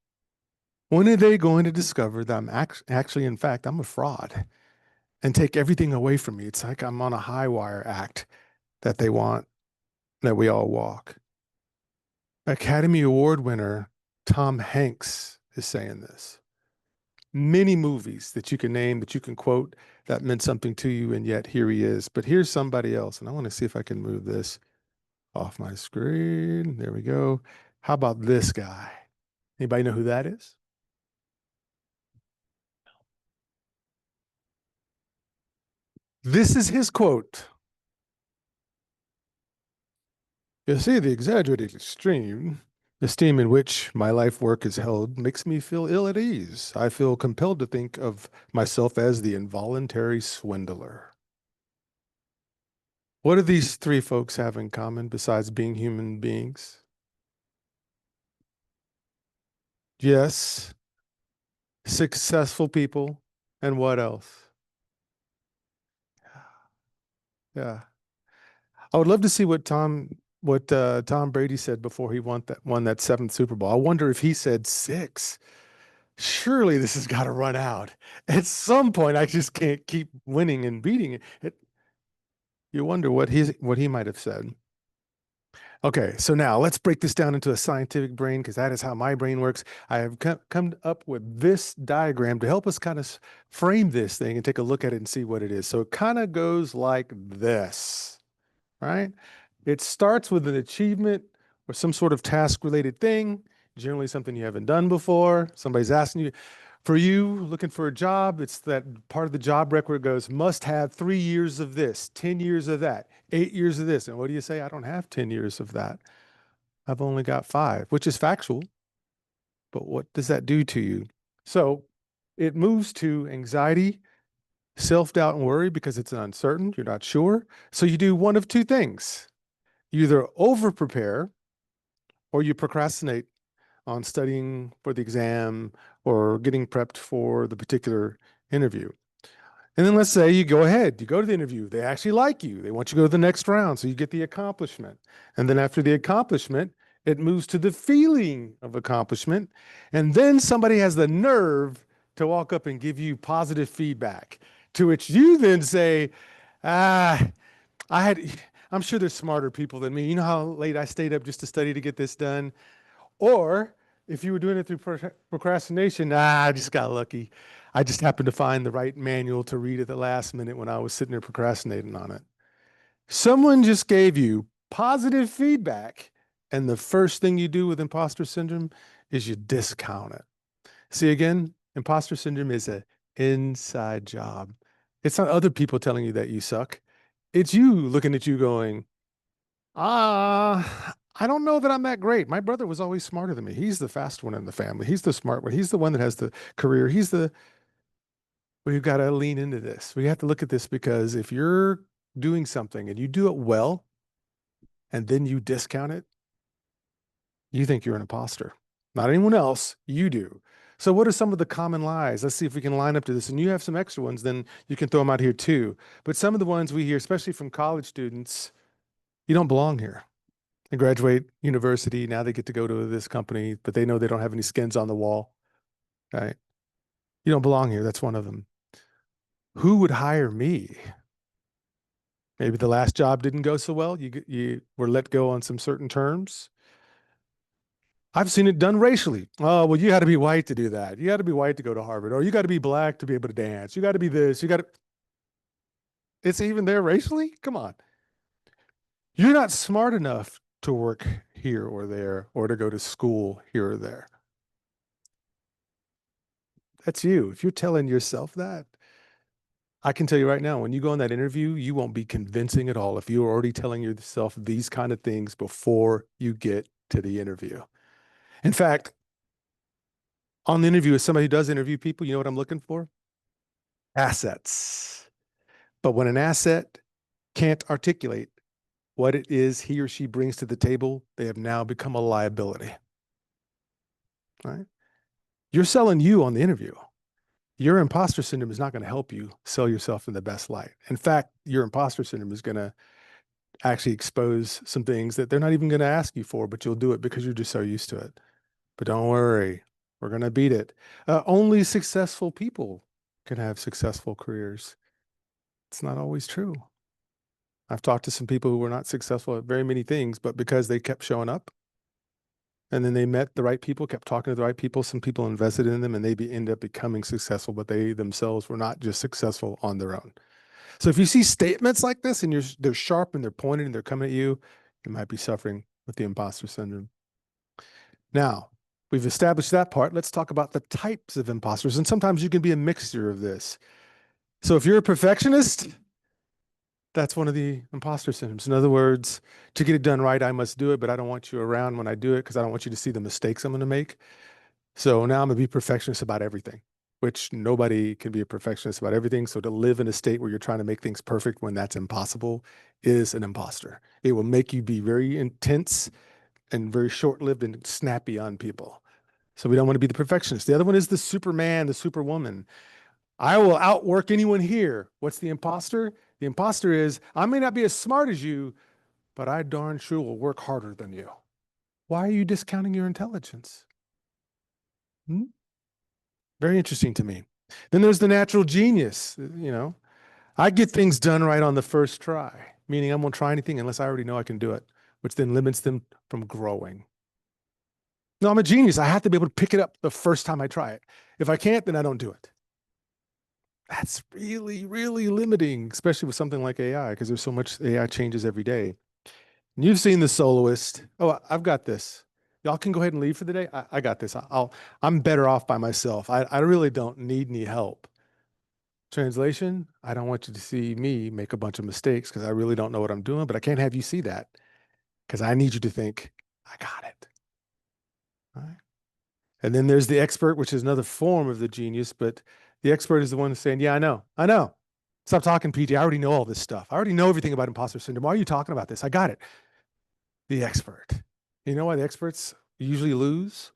When are they going to discover that I'm actually, in fact, I'm a fraud and take everything away from me? It's like I'm on a high wire act that they want, that we all walk. Academy Award winner Tom Hanks is saying this. Many movies that you can name, that you can quote, that meant something to you, and yet here he is. But here's somebody else, and I want to see if I can move this off my screen. There we go. How about this guy? Anybody know who that is? This is his quote. You see the exaggerated extreme The steam in which my life work is held makes me feel ill at ease. I feel compelled to think of myself as the involuntary swindler. What do these three folks have in common besides being human beings? Yes, successful people. And what else? Yeah. I would love to see what Tom Brady said before he won that seventh Super Bowl. I wonder if he said 6. Surely this has got to run out. At some point, I just can't keep winning and beating it. You wonder what he might have said. Okay, so now let's break this down into a scientific brain because that is how my brain works. I have come up with this diagram to help us kind of frame this thing and take a look at it and see what it is. So it kind of goes like this, right? It starts with an achievement or some sort of task-related thing, generally something you haven't done before. Somebody's asking you. For you, looking for a job, it's that part of the job record goes, must have 3 years of this, 10 years of that, 8 years of this. And what do you say? I don't have 10 years of that. I've only got 5, which is factual. But what does that do to you? So it moves to anxiety, self-doubt, and worry because it's uncertain. You're not sure. So you do one of two things. You either over-prepare or you procrastinate on studying for the exam or getting prepped for the particular interview. And then let's say you go ahead, you go to the interview, they actually like you, they want you to go to the next round, so you get the accomplishment. And then after the accomplishment, it moves to the feeling of accomplishment. And then somebody has the nerve to walk up and give you positive feedback, to which you then say, I'm sure there's smarter people than me. You know how late I stayed up just to study to get this done? Or if you were doing it through procrastination, I just got lucky. I just happened to find the right manual to read at the last minute when I was sitting there procrastinating on it. Someone just gave you positive feedback, and the first thing you do with imposter syndrome is you discount it. See, again, imposter syndrome is an inside job. It's not other people telling you that you suck. It's you looking at you going, I don't know that I'm that great. My brother was always smarter than me. He's the fast one in the family. He's the smart one. He's the one that has the career. We've got to lean into this. We have to look at this because if you're doing something and you do it well and then you discount it, you think you're an imposter. Not anyone else, you do. So what are some of the common lies? Let's see if we can line up to this. And you have some extra ones, then you can throw them out here too. But some of the ones we hear, especially from college students, you don't belong here. They graduate university, now they get to go to this company, but they know they don't have any skins on the wall, right? You don't belong here. That's one of them. Who would hire me? Maybe the last job didn't go so well. You were let go on some certain terms. I've seen it done racially. Oh, well, you got to be white to do that. You got to be white to go to Harvard, or you got to be black to be able to dance. You got to be this. It's even there racially? Come on. You're not smart enough to work here or there or to go to school here or there. That's you. If you're telling yourself that, I can tell you right now, when you go on that interview, you won't be convincing at all if you're already telling yourself these kind of things before you get to the interview. In fact, on the interview, as somebody who does interview people, you know what I'm looking for? Assets. But when an asset can't articulate what it is he or she brings to the table, they have now become a liability. Right? You're selling you on the interview. Your imposter syndrome is not going to help you sell yourself in the best light. In fact, your imposter syndrome is going to actually expose some things that they're not even going to ask you for, but you'll do it because you're just so used to it. But don't worry, we're going to beat it. Only successful people can have successful careers. It's not always true. I've talked to some people who were not successful at very many things, but because they kept showing up, and then they met the right people, kept talking to the right people, some people invested in them, and they end up becoming successful, but they themselves were not just successful on their own. So if you see statements like this and they're sharp and they're pointed and they're coming at you, you might be suffering with the imposter syndrome. Now, we've established that part. Let's talk about the types of imposters. And sometimes you can be a mixture of this. So if you're a perfectionist, That's one of the imposter syndromes. In other words, to get it done right, I must do it, but I don't want you around when I do it because I don't want you to see the mistakes I'm going to make. So now I'm going to be perfectionist about everything, which nobody can be a perfectionist about everything. So to live in a state where you're trying to make things perfect when that's impossible is an imposter. It will make you be very intense and very short-lived and snappy on people. So we don't want to be the perfectionist. The other one is the Superman, the Superwoman. I will outwork anyone here. What's the imposter? The imposter is, I may not be as smart as you, but I darn sure will work harder than you. Why are you discounting your intelligence? Very interesting to me. Then there's the natural genius. I get things done right on the first try, meaning I won't try anything unless I already know I can do it, which then limits them from growing. No, I'm a genius. I have to be able to pick it up the first time I try it. If I can't, then I don't do it. That's really, really limiting, especially with something like AI, because there's so much AI changes every day. And you've seen The Soloist. Oh, I've got this. Y'all can go ahead and leave for the day. I got this. I'm better off by myself. I really don't need any help. Translation, I don't want you to see me make a bunch of mistakes because I really don't know what I'm doing, but I can't have you see that because I need you to think, I got it. All right. And then there's the expert, which is another form of the genius, but the expert is the one who's saying, yeah, I know. Stop talking, PJ. I already know all this stuff. I already know everything about imposter syndrome. Why are you talking about this? I got it. The expert. You know why the experts usually lose?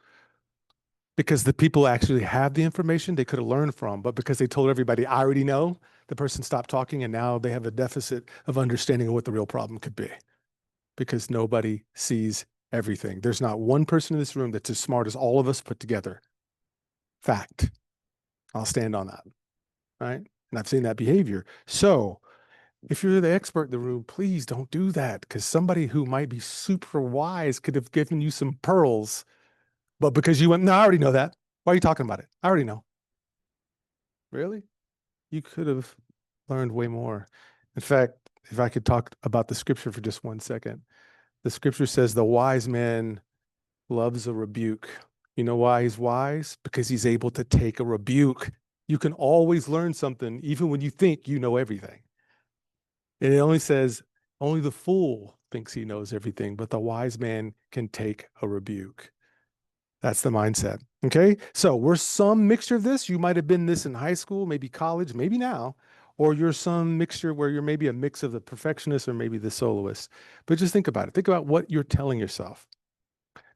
Because the people actually have the information they could have learned from, but because they told everybody, I already know, the person stopped talking and now they have a deficit of understanding of what the real problem could be because nobody sees everything. There's not one person in this room that's as smart as all of us put together. Fact. I'll stand on that, right? And I've seen that behavior. So if you're the expert in the room, please don't do that because somebody who might be super wise could have given you some pearls, but because you went, no, I already know that. Why are you talking about it? I already know. Really? You could have learned way more. In fact, if I could talk about the scripture for just 1 second, the scripture says the wise man loves a rebuke. You know why he's wise? Because he's able to take a rebuke. You can always learn something, even when you think you know everything. And it only says, only the fool thinks he knows everything, but the wise man can take a rebuke. That's the mindset. Okay. So we're some mixture of this. You might have been this in high school, maybe college, maybe now, or you're some mixture where you're maybe a mix of the perfectionist or maybe the soloist. But just think about it. Think about what you're telling yourself.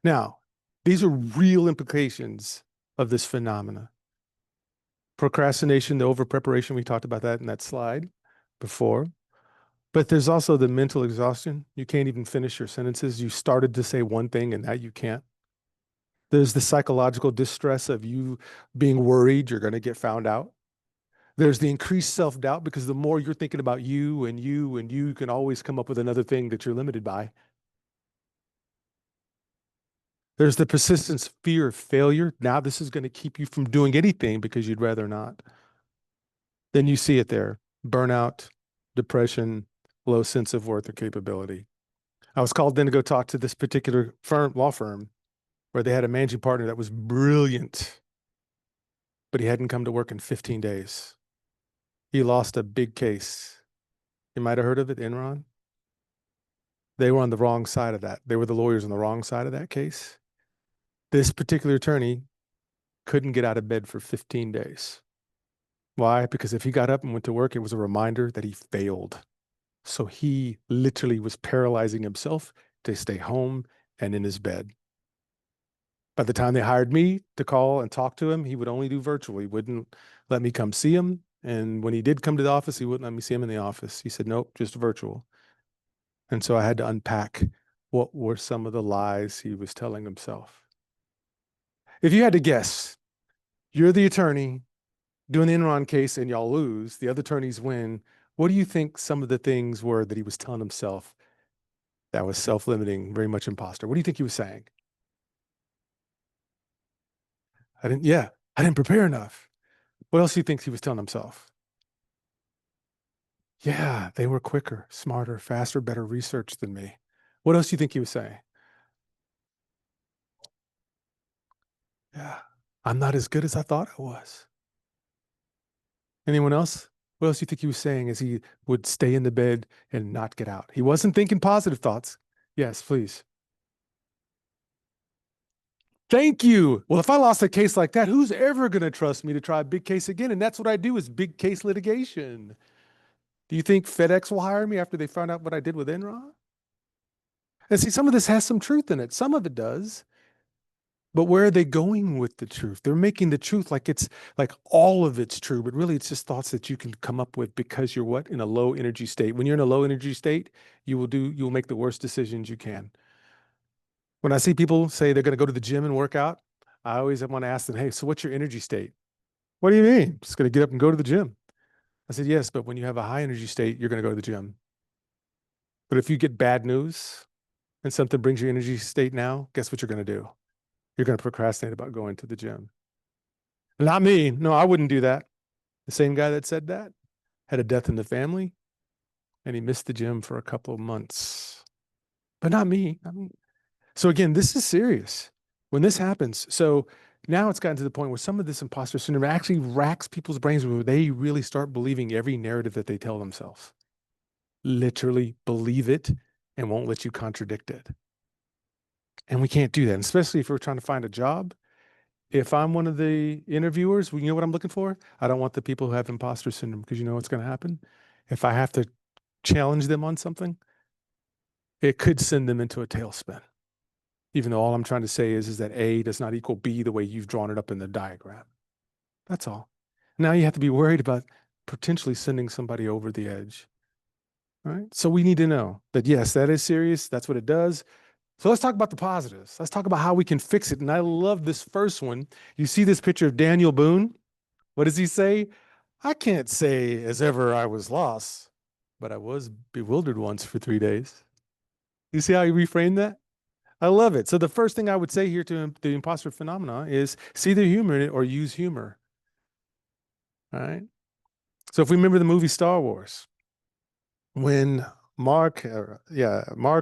Now, these are real implications of this phenomena. Procrastination, the over preparation, we talked about that in that slide before. But there's also the mental exhaustion. You can't even finish your sentences. You started to say one thing and now you can't. There's the psychological distress of you being worried you're going to get found out. There's the increased self-doubt because the more you're thinking about you and you and you can always come up with another thing that you're limited by. There's the persistence fear of failure. Now this is going to keep you from doing anything because you'd rather not. Then you see it there. Burnout, depression, low sense of worth or capability. I was called in to go talk to this particular law firm, where they had a managing partner that was brilliant, but he hadn't come to work in 15 days. He lost a big case. You might have heard of it, Enron. They were on the wrong side of that. They were the lawyers on the wrong side of that case. This particular attorney couldn't get out of bed for 15 days. Why? Because if he got up and went to work, it was a reminder that he failed. So he literally was paralyzing himself to stay home and in his bed. By the time they hired me to call and talk to him, he would only do virtual. He wouldn't let me come see him. And when he did come to the office, he wouldn't let me see him in the office. He said, nope, just virtual. And so I had to unpack what were some of the lies he was telling himself. If you had to guess, you're the attorney doing the Enron case and y'all lose, the other attorneys win. What do you think some of the things were that he was telling himself that was self-limiting, very much imposter? What do you think he was saying? I didn't prepare enough. What else do you think he was telling himself? Yeah, they were quicker, smarter, faster, better research than me. What else do you think he was saying? Yeah, I'm not as good as I thought I was. Anyone else? What else do you think he was saying as he would stay in the bed and not get out? He wasn't thinking positive thoughts. Yes, please. Thank you. Well, if I lost a case like that, who's ever going to trust me to try a big case again? And that's what I do, is big case litigation. Do you think FedEx will hire me after they found out what I did with Enron? And see, some of this has some truth in it. Some of it does. But where are they going with the truth? They're making the truth like it's like all of it's true, but really it's just thoughts that you can come up with because you're what? In a low energy state. When you're in a low energy state, you'll make the worst decisions you can. When I see people say they're going to go to the gym and work out, I always want to ask them, hey, so what's your energy state? What do you mean? Just going to get up and go to the gym. I said, yes, but when you have a high energy state, you're going to go to the gym. But if you get bad news and something brings your energy state now, guess what you're going to do? You're going to procrastinate about going to the gym. Not me. No, I wouldn't do that. The same guy that said that had a death in the family, and he missed the gym for a couple of months. But not me. So again, this is serious. When this happens, so now it's gotten to the point where some of this imposter syndrome actually racks people's brains where they really start believing every narrative that they tell themselves. Literally believe it and won't let you contradict it. And we can't do that, and especially if we're trying to find a job. If I'm one of the interviewers, you know what I'm looking for? I don't want the people who have imposter syndrome, because you know what's going to happen? If I have to challenge them on something, it could send them into a tailspin. Even though all I'm trying to say is that A does not equal B the way you've drawn it up in the diagram. That's all. Now you have to be worried about potentially sending somebody over the edge. All right? So we need to know that, yes, that is serious. That's what it does. So let's talk about the positives. Let's talk about how we can fix it. And I love this first one. You see this picture of Daniel Boone? What does he say? I can't say as ever I was lost, but I was bewildered once for 3 days. You see how he reframed that? I love it. So the first thing I would say here to the imposter phenomena is see the humor in it or use humor. All right. So if we remember the movie Star Wars, when Mark,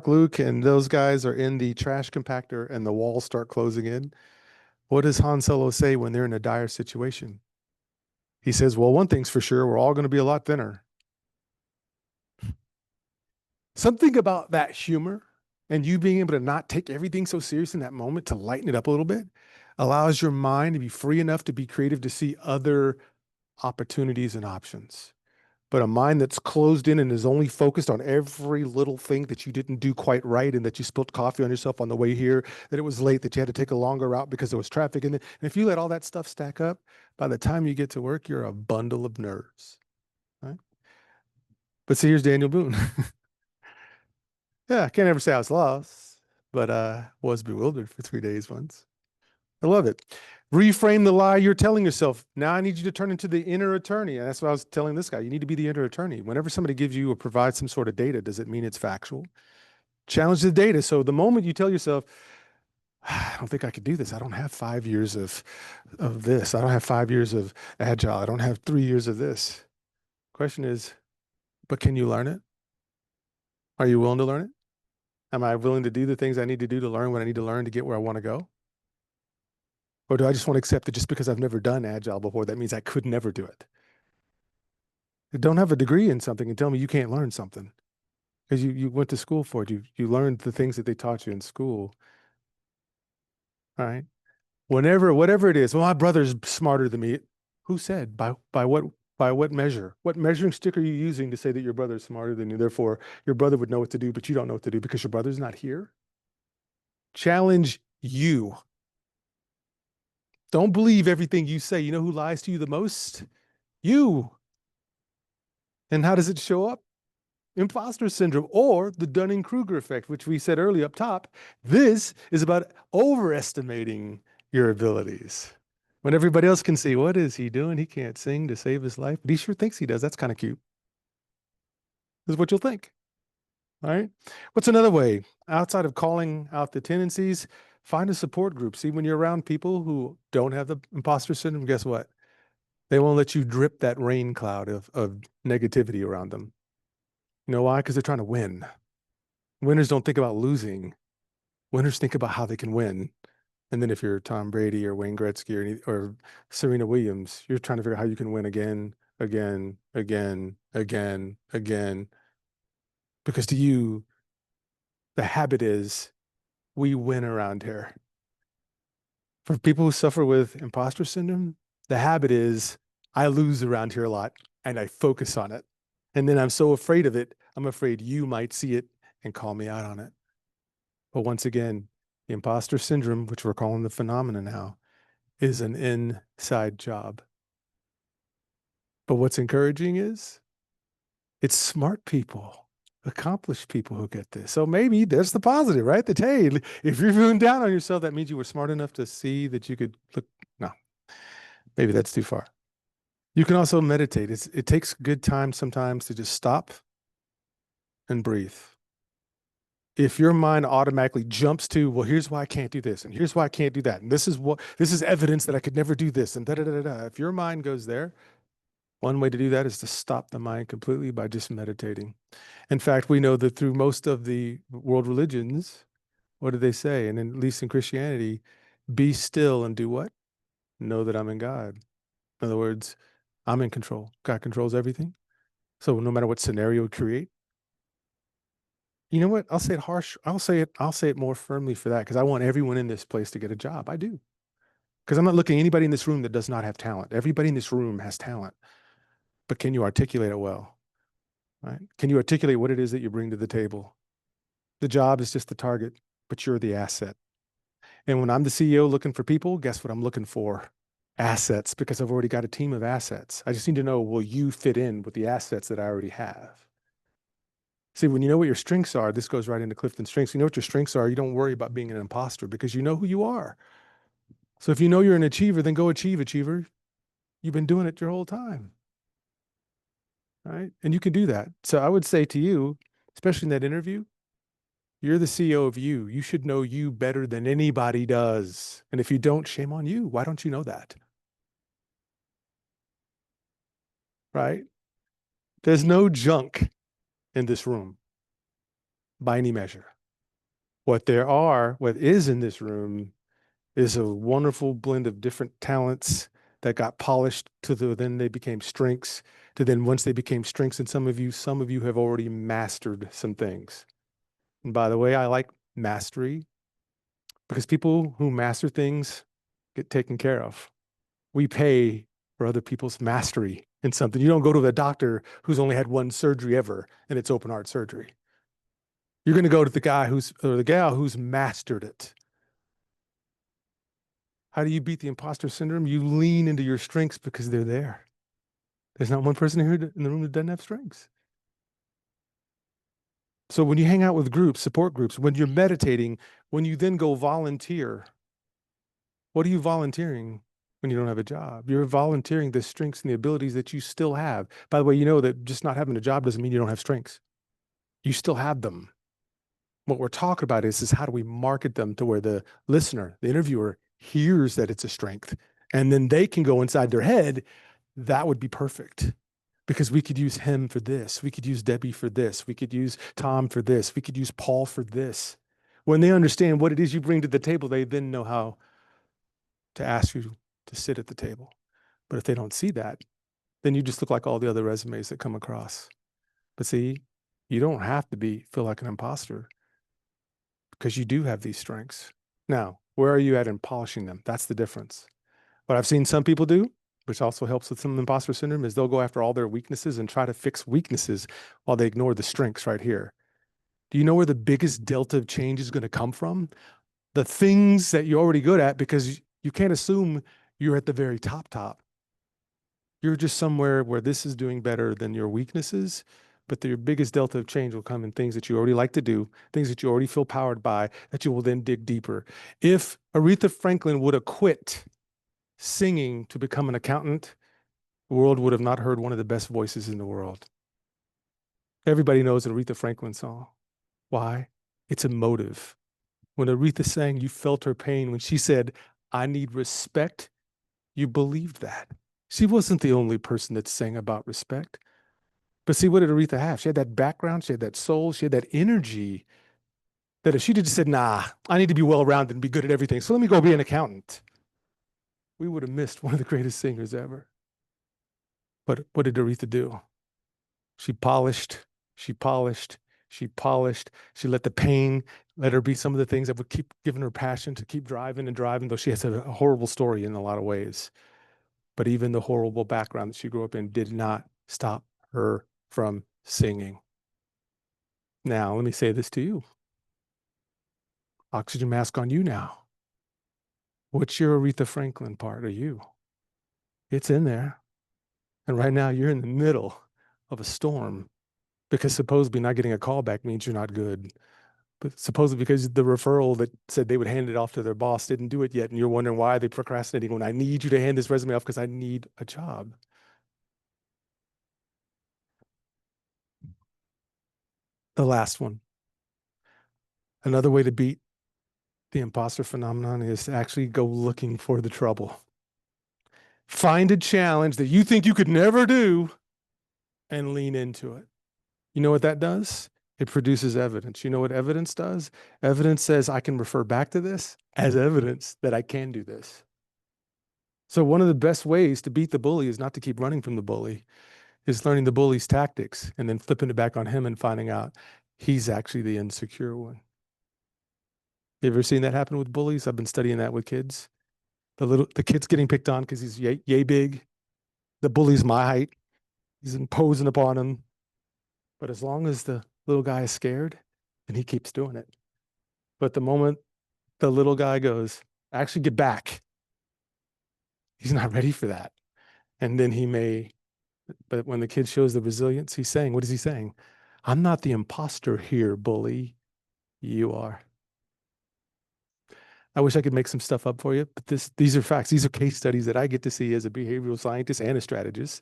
Luke, and those guys are in the trash compactor and the walls start closing in, what does Han Solo say when they're in a dire situation? He says, well, one thing's for sure, we're all going to be a lot thinner. Something about that humor and you being able to not take everything so serious in that moment, to lighten it up a little bit, allows your mind to be free enough to be creative, to see other opportunities and options. But a mind that's closed in and is only focused on every little thing that you didn't do quite right, and that you spilled coffee on yourself on the way here, that it was late, that you had to take a longer route because there was traffic. And if you let all that stuff stack up, by the time you get to work, you're a bundle of nerves. Right? But see, here's Daniel Boone. Yeah, I can't ever say I was lost, but was bewildered for 3 days once. I love it. Reframe the lie you're telling yourself. Now I need you to turn into the inner attorney. And that's what I was telling this guy. You need to be the inner attorney. Whenever somebody gives you or provides some sort of data, does it mean it's factual? Challenge the data. So the moment you tell yourself, I don't think I could do this. I don't have 5 years of this. I don't have 5 years of agile. I don't have 3 years of this. Question is, but can you learn it? Are you willing to learn it? Am I willing to do the things I need to do to learn what I need to learn to get where I want to go? Or do I just want to accept that just because I've never done agile before, that means I could never do it? Don't have a degree in something and tell me you can't learn something, because you went to school for it. You learned the things that they taught you in school. All right. Whatever it is, well, my brother's smarter than me. Who said? By what measure? What measuring stick are you using to say that your brother's smarter than you? Therefore, your brother would know what to do, but you don't know what to do because your brother's not here. Challenge you. Don't believe everything you say. You know who lies to you the most? You. And how does it show up? Imposter syndrome, or the Dunning-Kruger effect, which we said earlier up top. This is about overestimating your abilities. When everybody else can see, what is he doing? He can't sing to save his life, but he sure thinks he does. That's kind of cute. This is what you'll think. All right. What's another way? Outside of calling out the tendencies, find a support group. See, when you're around people who don't have the imposter syndrome, guess what? They won't let you drip that rain cloud of negativity around them. You know why? Because they're trying to win. Winners don't think about losing. Winners think about how they can win. And then if you're Tom Brady or Wayne Gretzky or Serena Williams, you're trying to figure out how you can win again again, again, again, again. Because to you, the habit is we win around here. For people who suffer with imposter syndrome, the habit is I lose around here a lot and I focus on it. And then I'm so afraid of it, I'm afraid you might see it and call me out on it. But once again, the imposter syndrome, which we're calling the phenomena now, is an inside job. But what's encouraging is it's smart people, accomplished people who get this. So maybe there's the positive, right? That, hey, if you're feeling down on yourself, that means you were smart enough to see that you could look. No, maybe that's too far. You can also meditate. It takes good time sometimes to just stop and breathe. If your mind automatically jumps to, well, here's why I can't do this, and here's why I can't do that, and this is evidence that I could never do this, and da da da da. If your mind goes there, one way to do that is to stop the mind completely by just meditating. In fact, we know that through most of the world religions, what do they say? And at least in Christianity, be still and do what? Know that I'm in God. In other words, I'm in control. God controls everything. So no matter what scenario we create, you know what? I'll say it harsh. I'll say it more firmly for that because I want everyone in this place to get a job. I do. Because I'm not looking at anybody in this room that does not have talent. Everybody in this room has talent. But can you articulate it well? Right? Can you articulate what it is that you bring to the table? The job is just the target, but you're the asset. And when I'm the CEO looking for people, guess what I'm looking for? Assets, because I've already got a team of assets. I just need to know, will you fit in with the assets that I already have? See, when you know what your strengths are, this goes right into Clifton's strengths. You know what your strengths are, you don't worry about being an imposter because you know who you are. So if you know you're an achiever, then go achieve, achiever. You've been doing it your whole time. Right? And you can do that. So I would say to you, especially in that interview, you're the CEO of you. You should know you better than anybody does. And if you don't, shame on you. Why don't you know that? Right? There's no junk in this room by any measure. What is in this room is a wonderful blend of different talents that got polished then they became strengths, to then once they became strengths in some of you have already mastered some things. And by the way, I like mastery because people who master things get taken care of. We pay for other people's mastery in something. You don't go to the doctor who's only had one surgery ever and it's open heart surgery. You're going to go to the guy or the gal who's mastered it. How do you beat the imposter syndrome? You lean into your strengths because they're there. There's not one person here in the room that doesn't have strengths. So when you hang out with groups, support groups, when you're meditating, when you then go volunteer, what are you volunteering when you don't have a job? You're volunteering the strengths and the abilities that you still have. By the way, you know that just not having a job doesn't mean you don't have strengths. You still have them. What we're talking about is how do we market them to where the listener, the interviewer, hears that it's a strength, and then they can go inside their head, that would be perfect. Because we could use him for this. We could use Debbie for this. We could use Tom for this. We could use Paul for this. When they understand what it is you bring to the table, they then know how to ask you to sit at the table. But if they don't see that, then you just look like all the other resumes that come across. But see, you don't have to feel like an imposter because you do have these strengths. Now, where are you at in polishing them? That's the difference. What I've seen some people do, which also helps with some imposter syndrome, is they'll go after all their weaknesses and try to fix weaknesses while they ignore the strengths right here. Do you know where the biggest delta of change is going to come from? The things that you're already good at, because you can't assume you're at the very top. You're just somewhere where this is doing better than your weaknesses, but your biggest delta of change will come in things that you already like to do, things that you already feel powered by, that you will then dig deeper. If Aretha Franklin would have quit singing to become an accountant, the world would have not heard one of the best voices in the world. Everybody knows an Aretha Franklin song. Why? It's emotive. When Aretha sang, you felt her pain. When she said, I need respect, you believed that. She wasn't the only person that sang about respect. But see, what did Aretha have? She had that background, she had that soul, she had that energy that if she just said, nah, I need to be well-rounded and be good at everything, so let me go be an accountant, we would have missed one of the greatest singers ever. But what did Aretha do? She polished, she polished, she polished. She let the pain let her be some of the things that would keep giving her passion to keep driving and driving, though she has a horrible story in a lot of ways. But even the horrible background that she grew up in did not stop her from singing. Now, let me say this to you. Oxygen mask on you now. What's your Aretha Franklin part of you? It's in there. And right now you're in the middle of a storm because supposedly not getting a call back means you're not good. But supposedly because the referral that said they would hand it off to their boss didn't do it yet. And you're wondering why they're procrastinating when I need you to hand this resume off because I need a job. The last one. Another way to beat the imposter phenomenon is to actually go looking for the trouble. Find a challenge that you think you could never do and lean into it. You know what that does? It produces evidence. You know what evidence does? Evidence says I can refer back to this as evidence that I can do this. So one of the best ways to beat the bully is not to keep running from the bully, is learning the bully's tactics and then flipping it back on him and finding out he's actually the insecure one. You ever seen that happen with bullies? I've been studying that with kids. The kid's getting picked on because he's yay big. The bully's my height. He's imposing upon him. But as long as the little guy is scared, then he keeps doing it. But the moment the little guy goes, actually get back, he's not ready for that. And then he may, but when the kid shows the resilience, he's saying, what is he saying? I'm not the imposter here, bully. You are. I wish I could make some stuff up for you, but these are facts. These are case studies that I get to see as a behavioral scientist and a strategist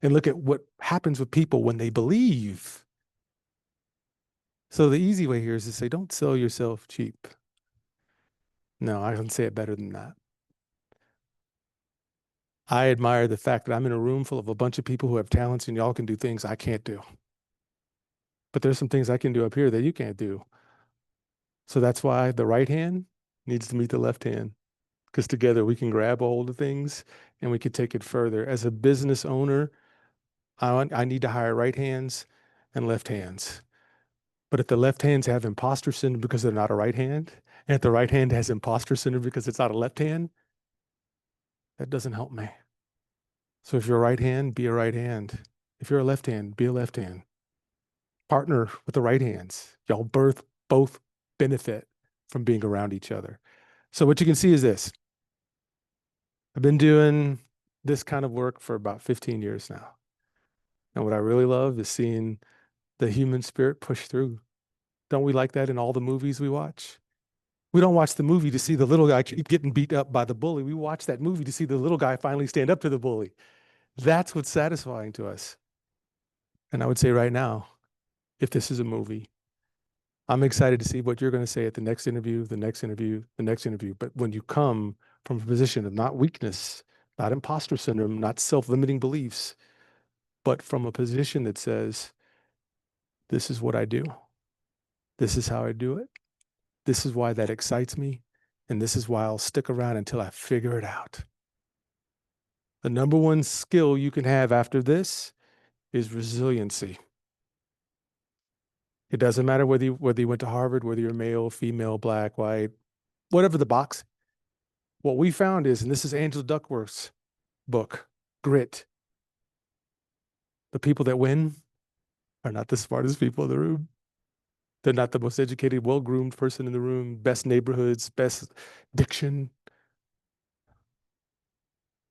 and look at what happens with people when they believe. So the easy way here is to say, don't sell yourself cheap. No, I can say it better than that. I admire the fact that I'm in a room full of a bunch of people who have talents and y'all can do things I can't do. But there's some things I can do up here that you can't do. So that's why the right hand needs to meet the left hand, because together we can grab a hold of things and we can take it further. As a business owner, I need to hire right hands and left hands. But if the left hands have imposter syndrome because they're not a right hand, and if the right hand has imposter syndrome because it's not a left hand, that doesn't help me. So if you're a right hand, be a right hand. If you're a left hand, be a left hand. Partner with the right hands. Y'all both benefit from being around each other. So what you can see is this. I've been doing this kind of work for about 15 years now. And what I really love is seeing the human spirit push through. Don't we like that in all the movies we watch? We don't watch the movie to see the little guy keep getting beat up by the bully. We watch that movie to see the little guy finally stand up to the bully. That's what's satisfying to us. And I would say right now, if this is a movie, I'm excited to see what you're going to say at the next interview, the next interview, the next interview. But when you come from a position of not weakness, not imposter syndrome, not self-limiting beliefs, but from a position that says, this is what I do. This is how I do it. This is why that excites me. And this is why I'll stick around until I figure it out. The number one skill you can have after this is resiliency. It doesn't matter whether you went to Harvard, whether you're male, female, black, white, whatever the box. What we found is, and this is Angela Duckworth's book, Grit. The people that win are not the smartest people in the room. They're not the most educated, well-groomed person in the room, best neighborhoods, best diction.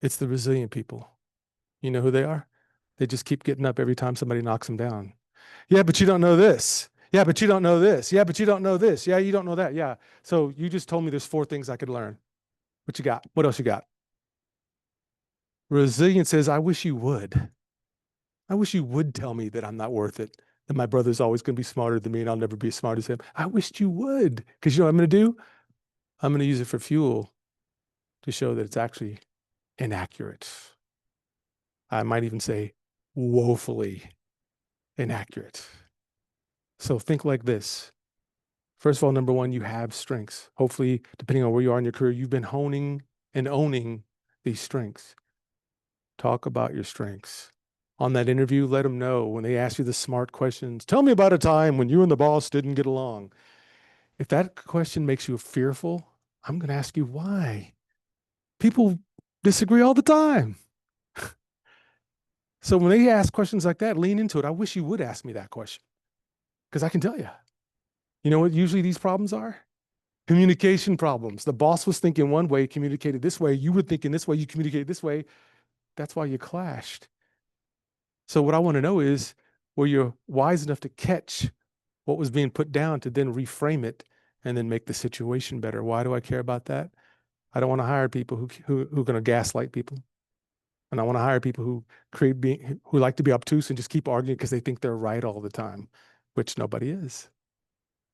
It's the resilient people. You know who they are? They just keep getting up every time somebody knocks them down. Yeah, but you don't know this. Yeah, but you don't know this. Yeah, but you don't know this. Yeah, you don't know that. Yeah. So you just told me there's 4 things I could learn. What you got? What else you got? Resilience says, I wish you would. I wish you would tell me that I'm not worth it, that my brother's always going to be smarter than me and I'll never be as smart as him. I wished you would, because you know what I'm going to do? I'm going to use it for fuel to show that it's actually inaccurate. I might even say woefully inaccurate. So think like this. First of all, number one, you have strengths. Hopefully, depending on where you are in your career, you've been honing and owning these strengths. Talk about your strengths. on that interview, let them know when they ask you the smart questions. Tell me about a time when you and the boss didn't get along. If that question makes you fearful, I'm going to ask you why. People disagree all the time. So when they ask questions like that, lean into it. I wish you would ask me that question because I can tell you. You know what usually these problems are? Communication problems. The boss was thinking one way, communicated this way. You were thinking this way, you communicated this way. That's why you clashed. So what I want to know is, were you wise enough to catch what was being put down to then reframe it and then make the situation better? Why do I care about that? I don't want to hire people who are going to gaslight people. And I want to hire people who who like to be obtuse and just keep arguing because they think they're right all the time, which nobody is.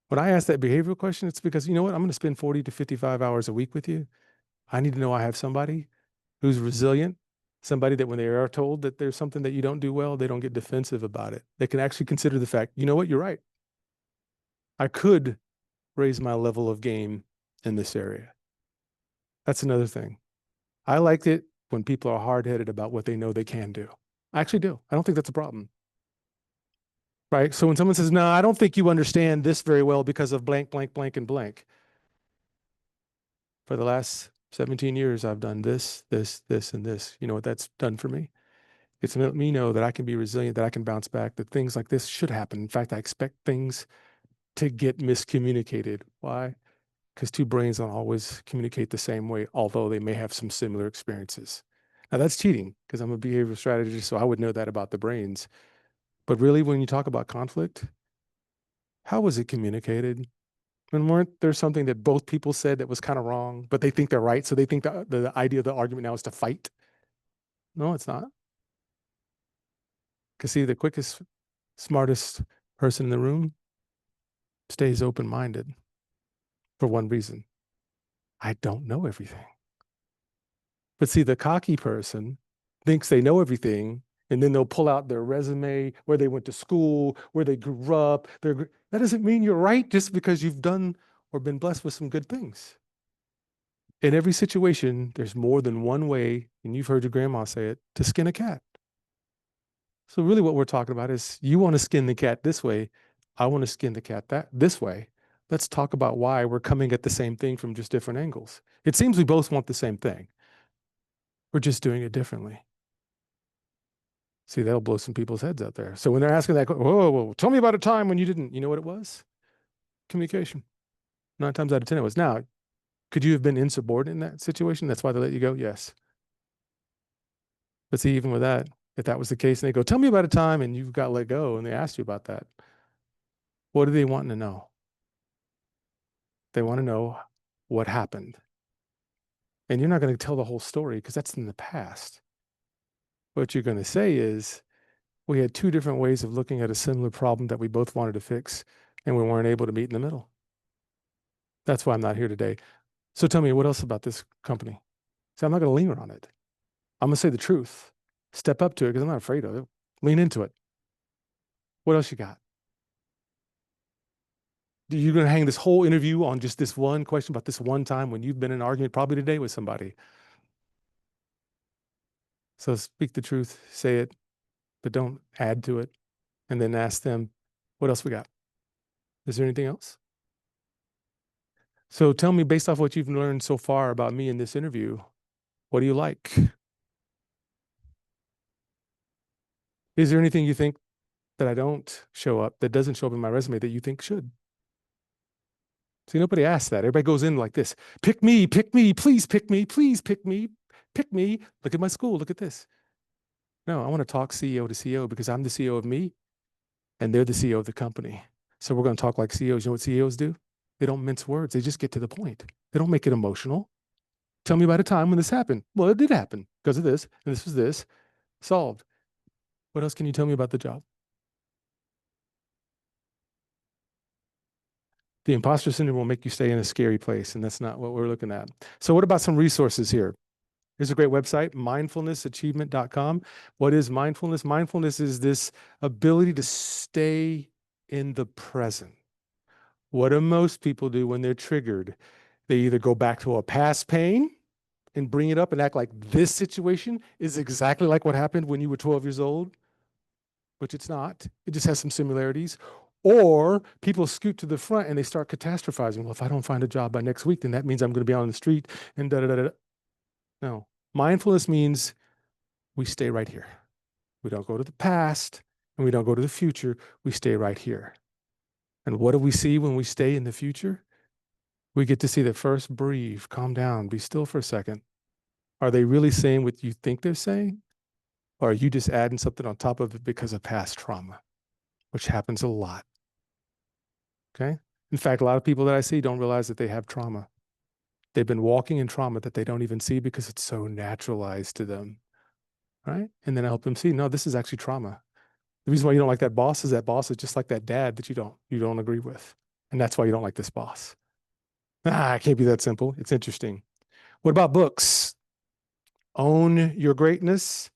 When I ask that behavioral question, it's because, you know what, I'm going to spend 40 to 55 hours a week with you. I need to know I have somebody who's resilient, somebody that when they are told that there's something that you don't do well, they don't get defensive about it. They can actually consider the fact, you know what, you're right. I could raise my level of game in this area. That's another thing. I like it when people are hard-headed about what they know they can do. I actually do. I don't think that's a problem. Right? So when someone says, no, I don't think you understand this very well because of blank, blank, blank, and blank. For the last 17 years, I've done this, this, this, and this. You know what that's done for me? It's let me know that I can be resilient, that I can bounce back, that things like this should happen. In fact, I expect things to get miscommunicated. Why? Because two brains don't always communicate the same way, although they may have some similar experiences. Now that's cheating because I'm a behavioral strategist, so I would know that about the brains. But really, when you talk about conflict, how was it communicated? And weren't there something that both people said that was kind of wrong, but they think they're right, so they think the idea of the argument now is to fight? No, it's not. Because see, the quickest, smartest person in the room stays open-minded for one reason. I don't know everything. But see, the cocky person thinks they know everything, and then they'll pull out their resume, where they went to school, where they grew up. That doesn't mean you're right just because you've done or been blessed with some good things. In every situation, there's more than one way, and you've heard your grandma say it, to skin a cat. So really what we're talking about is you want to skin the cat this way. I want to skin the cat this way. Let's talk about why we're coming at the same thing from just different angles. It seems we both want the same thing. We're just doing it differently. See, that'll blow some people's heads out there. So when they're asking that, whoa, tell me about a time when you didn't, you know what it was? Communication. 9 times out of 10 it was. Now, could you have been insubordinate in that situation? That's why they let you go? Yes. But see, even with that, if that was the case, and they go, tell me about a time and you got let go and they asked you about that, what are they wanting to know? They want to know what happened. And you're not going to tell the whole story because that's in the past. What you're going to say is, we had 2 different ways of looking at a similar problem that we both wanted to fix, and we weren't able to meet in the middle. That's why I'm not here today. So tell me, what else about this company? See, I'm not going to linger on it. I'm going to say the truth. Step up to it because I'm not afraid of it. Lean into it. What else you got? You're going to hang this whole interview on just this one question about this one time when you've been in an argument probably today with somebody. So speak the truth, say it, but don't add to it. And then ask them, what else we got? Is there anything else? So tell me, based off what you've learned so far about me in this interview, what do you like? Is there anything you think that I don't show up, that doesn't show up in my resume that you think should? See, nobody asks that. Everybody goes in like this. Pick me, please pick me, please pick me, pick me. Look at my school, look at this. No, I want to talk CEO to CEO because I'm the CEO of me and they're the CEO of the company. So we're going to talk like CEOs. You know what CEOs do? They don't mince words. They just get to the point. They don't make it emotional. Tell me about a time when this happened. Well, it did happen because of this, and this was this. Solved. What else can you tell me about the job? The imposter syndrome will make you stay in a scary place, and that's not what we're looking at. So what about some resources here? Here's a great website, mindfulnessachievement.com. What is mindfulness? Mindfulness is this ability to stay in the present. What do most people do when they're triggered? They either go back to a past pain and bring it up and act like this situation is exactly like what happened when you were 12 years old, which it's not. It just has some similarities. Or people scoot to the front and they start catastrophizing. Well, if I don't find a job by next week, then that means I'm going to be on the street and da da da da. No, mindfulness means we stay right here. We don't go to the past and we don't go to the future. We stay right here. And what do we see when we stay in the future? We get to see that first, breathe, calm down, be still for a second. Are they really saying what you think they're saying? Or are you just adding something on top of it because of past trauma, which happens a lot? Okay. In fact, a lot of people that I see don't realize that they have trauma. They've been walking in trauma that they don't even see because it's so naturalized to them. Right. And then I help them see, no, this is actually trauma. The reason why you don't like that boss is just like that dad that you don't agree with. And that's why you don't like this boss. It can't be that simple. It's interesting. What about books? Own Your Greatness,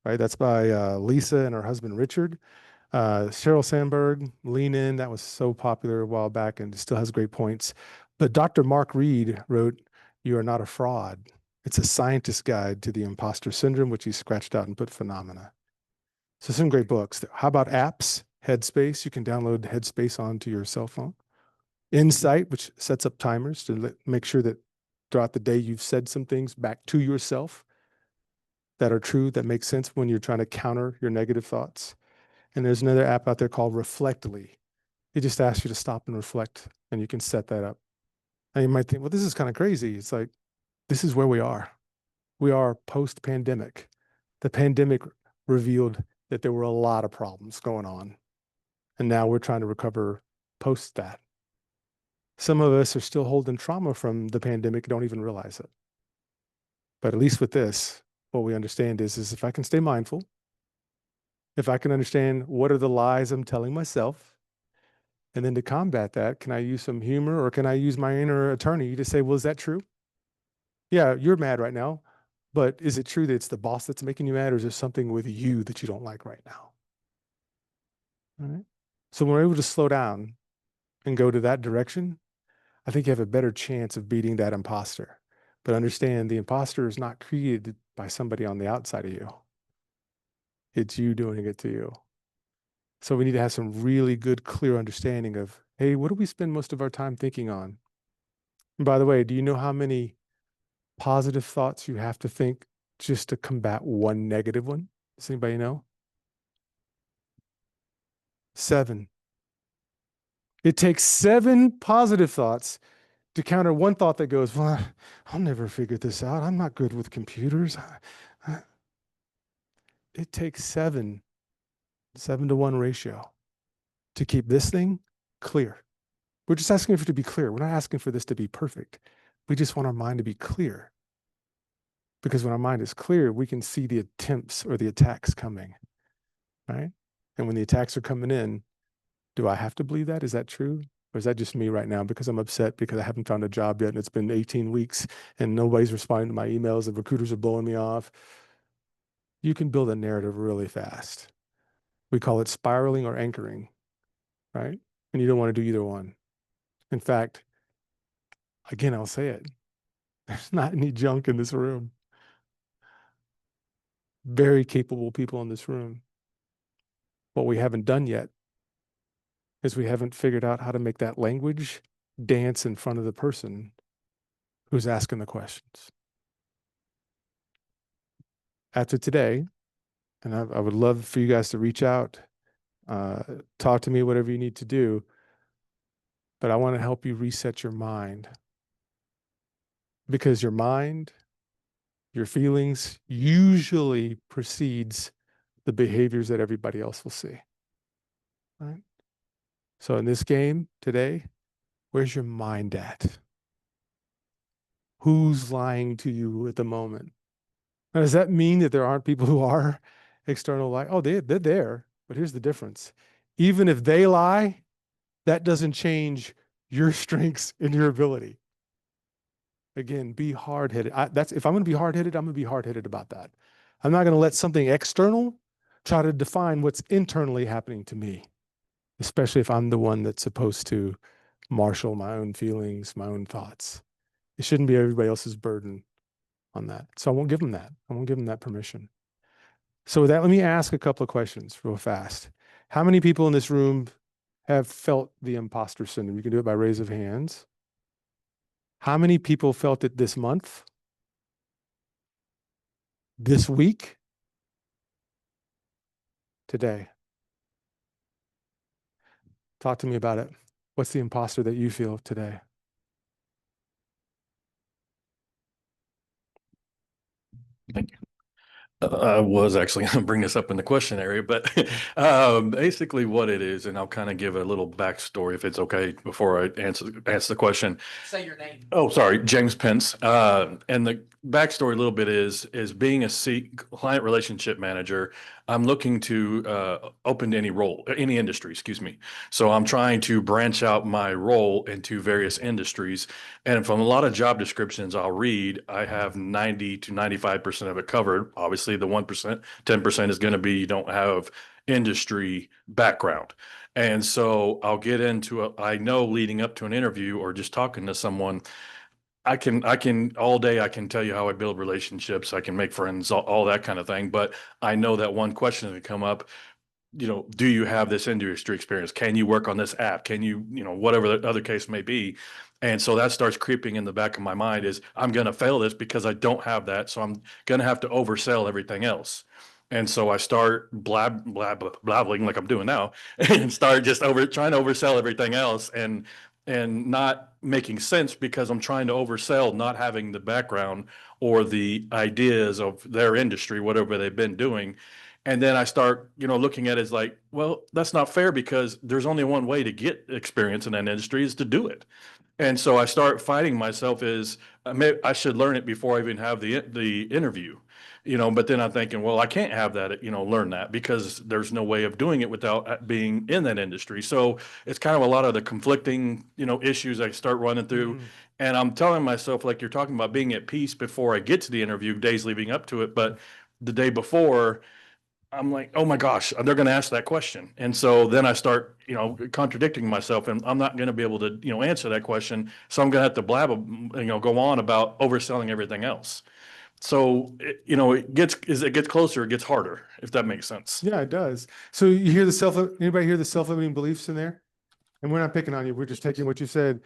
right? That's by Lisa and her husband, Richard. Sheryl Sandberg, Lean In, that was so popular a while back and still has great points. But Dr. Mark Reed wrote, You Are Not a Fraud. It's a scientist's guide to the imposter syndrome, which he scratched out and put phenomena. So some great books. How about apps? Headspace, you can download Headspace onto your cell phone. Insight, which sets up timers to make sure that throughout the day you've said some things back to yourself that are true, that make sense when you're trying to counter your negative thoughts. And there's another app out there called Reflectly. It just asks you to stop and reflect, and you can set that up. And you might think, well, this is kind of crazy. It's like, this is where we are. We are post-pandemic. The pandemic revealed that there were a lot of problems going on. And now we're trying to recover post that. Some of us are still holding trauma from the pandemic, don't even realize it. But at least with this, what we understand is if I can stay mindful, if I can understand what are the lies I'm telling myself, and then to combat that, can I use some humor or can I use my inner attorney to say, well, is that true? Yeah, you're mad right now, but is it true that it's the boss that's making you mad, or is there something with you that you don't like right now? All right. So when we're able to slow down and go to that direction, I think you have a better chance of beating that imposter. But understand, the imposter is not created by somebody on the outside of you. It's you doing it to you. So we need to have some really good, clear understanding of, hey, what do we spend most of our time thinking on? And by the way, do you know how many positive thoughts you have to think just to combat one negative one? Does anybody know? 7. It takes 7 positive thoughts to counter one thought that goes, well, I'll never figure this out. I'm not good with computers. It takes 7 to 1 ratio to keep this thing clear. We're just asking for it to be clear. We're not asking for this to be perfect. We just want our mind to be clear. Because when our mind is clear, we can see the attempts or the attacks coming, right? And when the attacks are coming in, do I have to believe that? Is that true? Or is that just me right now because I'm upset because I haven't found a job yet and it's been 18 weeks and nobody's responding to my emails and recruiters are blowing me off? You can build a narrative really fast. We call it spiraling or anchoring, right? And you don't want to do either one. In fact, again, I'll say it. There's not any junk in this room. Very capable people in this room. What we haven't done yet is we haven't figured out how to make that language dance in front of the person who's asking the questions. After today, and I would love for you guys to reach out, talk to me, whatever you need to do, but I want to help you reset your mind. Because your mind, your feelings usually precedes the behaviors that everybody else will see. Right? So in this game today, where's your mind at? Who's lying to you at the moment? Now, does that mean that there aren't people who are external lie? Oh, they're there, but here's the difference. Even if they lie, that doesn't change your strengths and your ability. Again, be hard-headed. If I'm going to be hard-headed, I'm going to be hard-headed about that. I'm not going to let something external try to define what's internally happening to me, especially if I'm the one that's supposed to marshal my own feelings, my own thoughts. It shouldn't be everybody else's burden on that. So I won't give them that. I won't give them that permission. So with that, let me ask a couple of questions real fast. How many people in this room have felt the imposter syndrome? You can do it by raise of hands. How many people felt it this month? This week? Today? Talk to me about it. What's the imposter that you feel today? Thank you. I was actually going to bring this up in the question area, but basically what it is, and I'll kind of give a little backstory if it's okay before I answer the question. Say your name. Oh, sorry, James Pence. And the backstory a little bit is being a client relationship manager, I'm looking to open any role, any industry, excuse me. So I'm trying to branch out my role into various industries. And from a lot of job descriptions I'll read, I have 90 to 95% of it covered. Obviously, the 1%, 10% is going to be you don't have industry background. And so I'll get into I know leading up to an interview or just talking to someone, I can all day, I can tell you how I build relationships, I can make friends, all that kind of thing. But I know that one question that come up, do you have this industry experience? Can you work on this app? Can you, whatever the other case may be. And so that starts creeping in the back of my mind is I'm going to fail this because I don't have that. So I'm going to have to oversell everything else. And so I start blabbling like I'm doing now and start just trying to oversell everything else and not making sense because I'm trying to oversell not having the background or the ideas of their industry, whatever they've been doing. And then I start, looking at it as like, well, that's not fair because there's only one way to get experience in that industry is to do it. And so I start fighting myself as I should learn it before I even have the interview, but then I'm thinking, well, I can't have that, learn that because there's no way of doing it without being in that industry. So it's kind of a lot of the conflicting, issues I start running through. And I'm telling myself, like you're talking about being at peace before I get to the interview, days leading up to it. But the day before, I'm like, oh my gosh, they're going to ask that question. And so then I start, contradicting myself and I'm not going to be able to, answer that question. So I'm going to have to go on about overselling everything else. So, it gets closer, it gets harder, if that makes sense. Yeah, it does. So you hear anybody hear the self-limiting beliefs in there? And we're not picking on you. We're just taking what you said.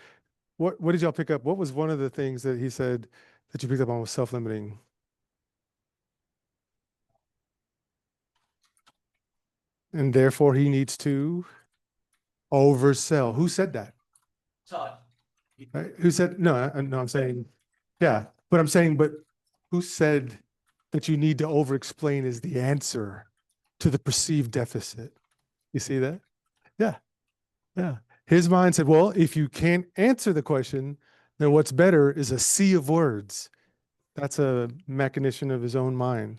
What did y'all pick up? What was one of the things that he said that you picked up on was self-limiting? And therefore he needs to oversell. Who said that? Todd. Right? Who said, no, I'm saying, yeah, but who said that you need to over-explain is the answer to the perceived deficit? You see that? Yeah. Yeah. His mind said, well, if you can't answer the question, then what's better is a sea of words. That's a mechanician of his own mind,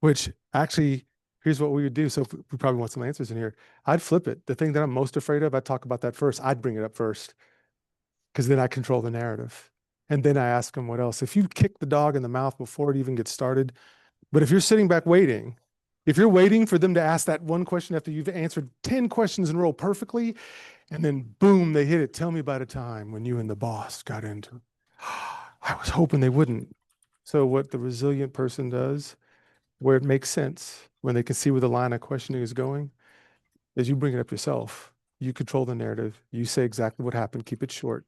which actually, here's what we would do. So we probably want some answers in here. I'd flip it. The thing that I'm most afraid of, I'd talk about that first. I'd bring it up first because then I control the narrative. And then I ask him what else. If you kick the dog in the mouth before it even gets started, but if you're sitting back waiting, if you're waiting for them to ask that one question after you've answered 10 questions in a row perfectly, and then boom, they hit it. Tell me about a time when you and the boss got into it. I was hoping they wouldn't. So what the resilient person does, where it makes sense, when they can see where the line of questioning is going, is you bring it up yourself. You control the narrative. You say exactly what happened, keep it short.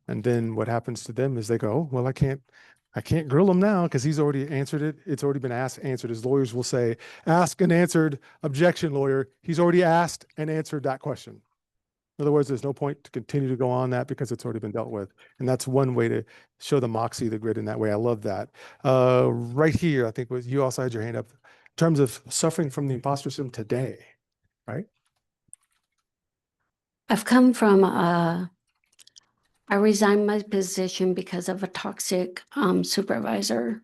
And then what happens to them is they go, well, I can't grill him now because he's already answered it. It's already been answered. As lawyers will say, ask and answered, objection, lawyer. He's already asked and answered that question. In other words, there's no point to continue to go on that because it's already been dealt with. And that's one way to show the moxie, the grit in that way. I love that. Right here, I think you also had your hand up. In terms of suffering from the imposter syndrome today, right? I've come from I resigned my position because of a toxic supervisor,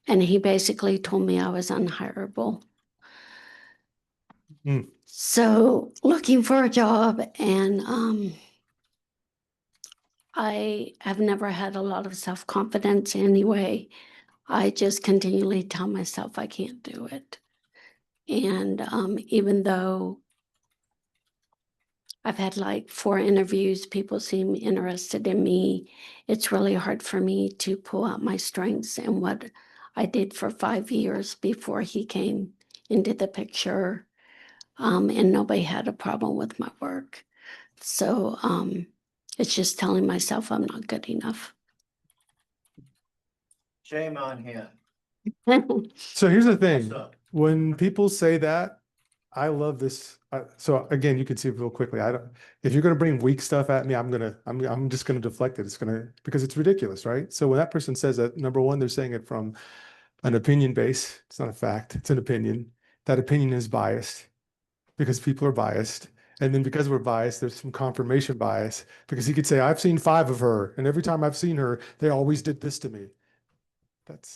and he basically told me I was unhireable. So looking for a job, and I have never had a lot of self-confidence anyway. I just continually tell myself I can't do it. And even though I've had like 4 interviews, people seem interested in me, it's really hard for me to pull out my strengths and what I did for 5 years before he came and did the picture. And nobody had a problem with my work. So it's just telling myself I'm not good enough. Shame on him. So here's the thing, What's up? when people say that, I love this. So again, you can see real quickly. If you're going to bring weak stuff at me, I'm just going to deflect it. Because it's ridiculous, right? So when that person says that, number one, they're saying it from an opinion base. It's not a fact. It's an opinion. That opinion is biased because people are biased. And then because we're biased, there's some confirmation bias because he could say, I've seen 5 of her. And every time I've seen her, they always did this to me.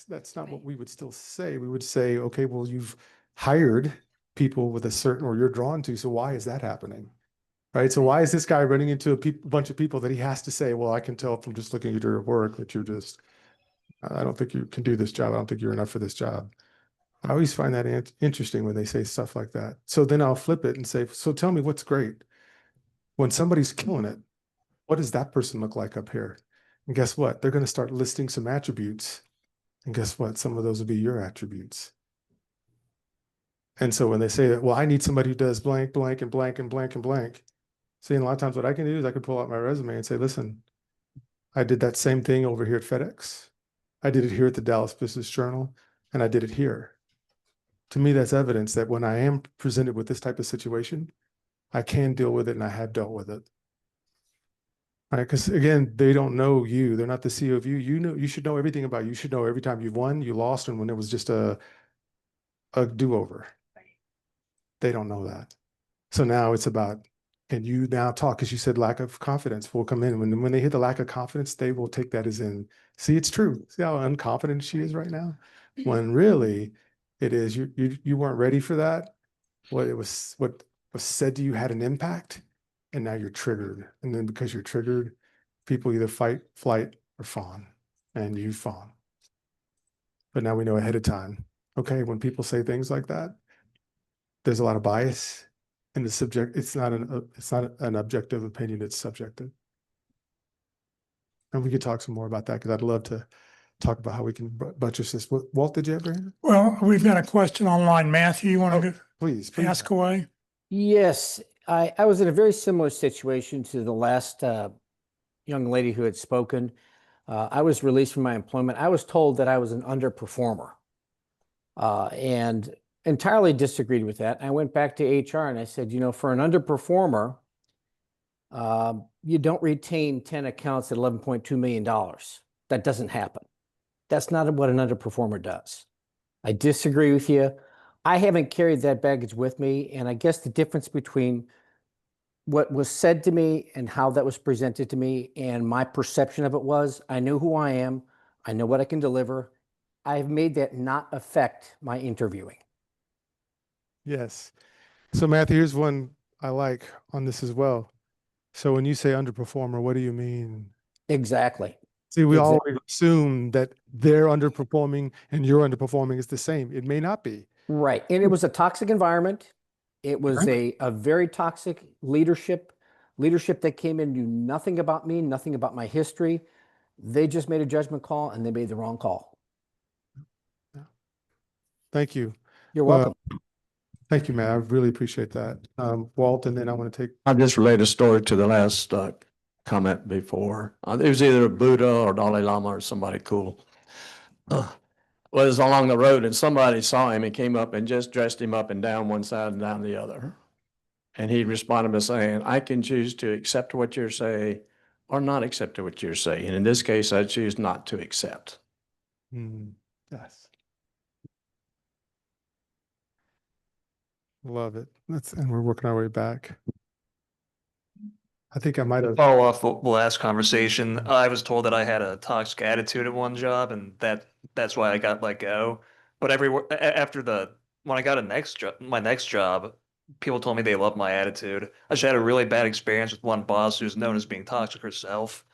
That's not what we would still say. We would say, okay, well, you've hired people with a certain, or you're drawn to, so why is that happening? Right? So why is this guy running into a bunch of people that he has to say, well, I can tell from just looking at your work that I don't think you can do this job. I don't think you're enough for this job. I always find that interesting when they say stuff like that. So then I'll flip it and say, so tell me what's great. When somebody's killing it, what does that person look like up here? And guess what? They're going to start listing some attributes. And guess what? Some of those will be your attributes. And so when they say that, well, I need somebody who does blank, blank, and blank, and blank, and blank. See, and a lot of times what I can do is I can pull out my resume and say, listen, I did that same thing over here at FedEx. I did it here at the Dallas Business Journal, and I did it here. To me, that's evidence that when I am presented with this type of situation, I can deal with it and I have dealt with it. Right? Because again, they don't know you. They're not the CEO of you. You should know everything about you. You should know every time you've won, you lost, and when it was just a do-over. They don't know that. So now it's about, can you now talk? Because you said lack of confidence will come in. When they hit the lack of confidence, they will take that as in, see, it's true. See how unconfident she is right now? When really it is, you weren't ready for that. What was said to you had an impact, and now you're triggered. And then because you're triggered, people either fight, flight, or fawn, and you fawn. But now we know ahead of time. Okay, when people say things like that, there's a lot of bias in the subject. It's not an objective opinion, it's subjective. And we could talk some more about that because I'd love to talk about how we can buttress this. Walt, did you have your hand? Well, we've got a question online. Matthew, you want to please ask away? Yes, I was in a very similar situation to the last young lady who had spoken. I was released from my employment. I was told that I was an underperformer and entirely disagreed with that. I went back to HR and I said, for an underperformer, you don't retain 10 accounts at $11.2 million. That doesn't happen. That's not what an underperformer does. I disagree with you. I haven't carried that baggage with me. And I guess the difference between what was said to me and how that was presented to me and my perception of it was, I know who I am. I know what I can deliver. I've made that not affect my interviewing. Yes. So Matthew, here's one I like on this as well. So when you say underperformer, what do you mean? Exactly. See, we always assume that they're underperforming and you're underperforming is the same. It may not be. Right. And it was a toxic environment. It was a very toxic leadership that came in, knew nothing about me, nothing about my history. They just made a judgment call and they made the wrong call. Thank you. You're welcome. Thank you, Matt. I really appreciate that. Walt, and then I want to take. I'll just relate a story to the last comment before. It was either Buddha or Dalai Lama or somebody cool. Was along the road and somebody saw him and came up and just dressed him up and down one side and down the other. And he responded by saying, I can choose to accept what you're saying or not accept what you're saying. And in this case, I choose not to accept. Yes. Love it. And we're working our way back. I think I might have. Follow off the last conversation. I was told that I had a toxic attitude at one job, and that's why I got let go. But when I got my next job, people told me they loved my attitude. I just had a really bad experience with one boss who's known as being toxic herself,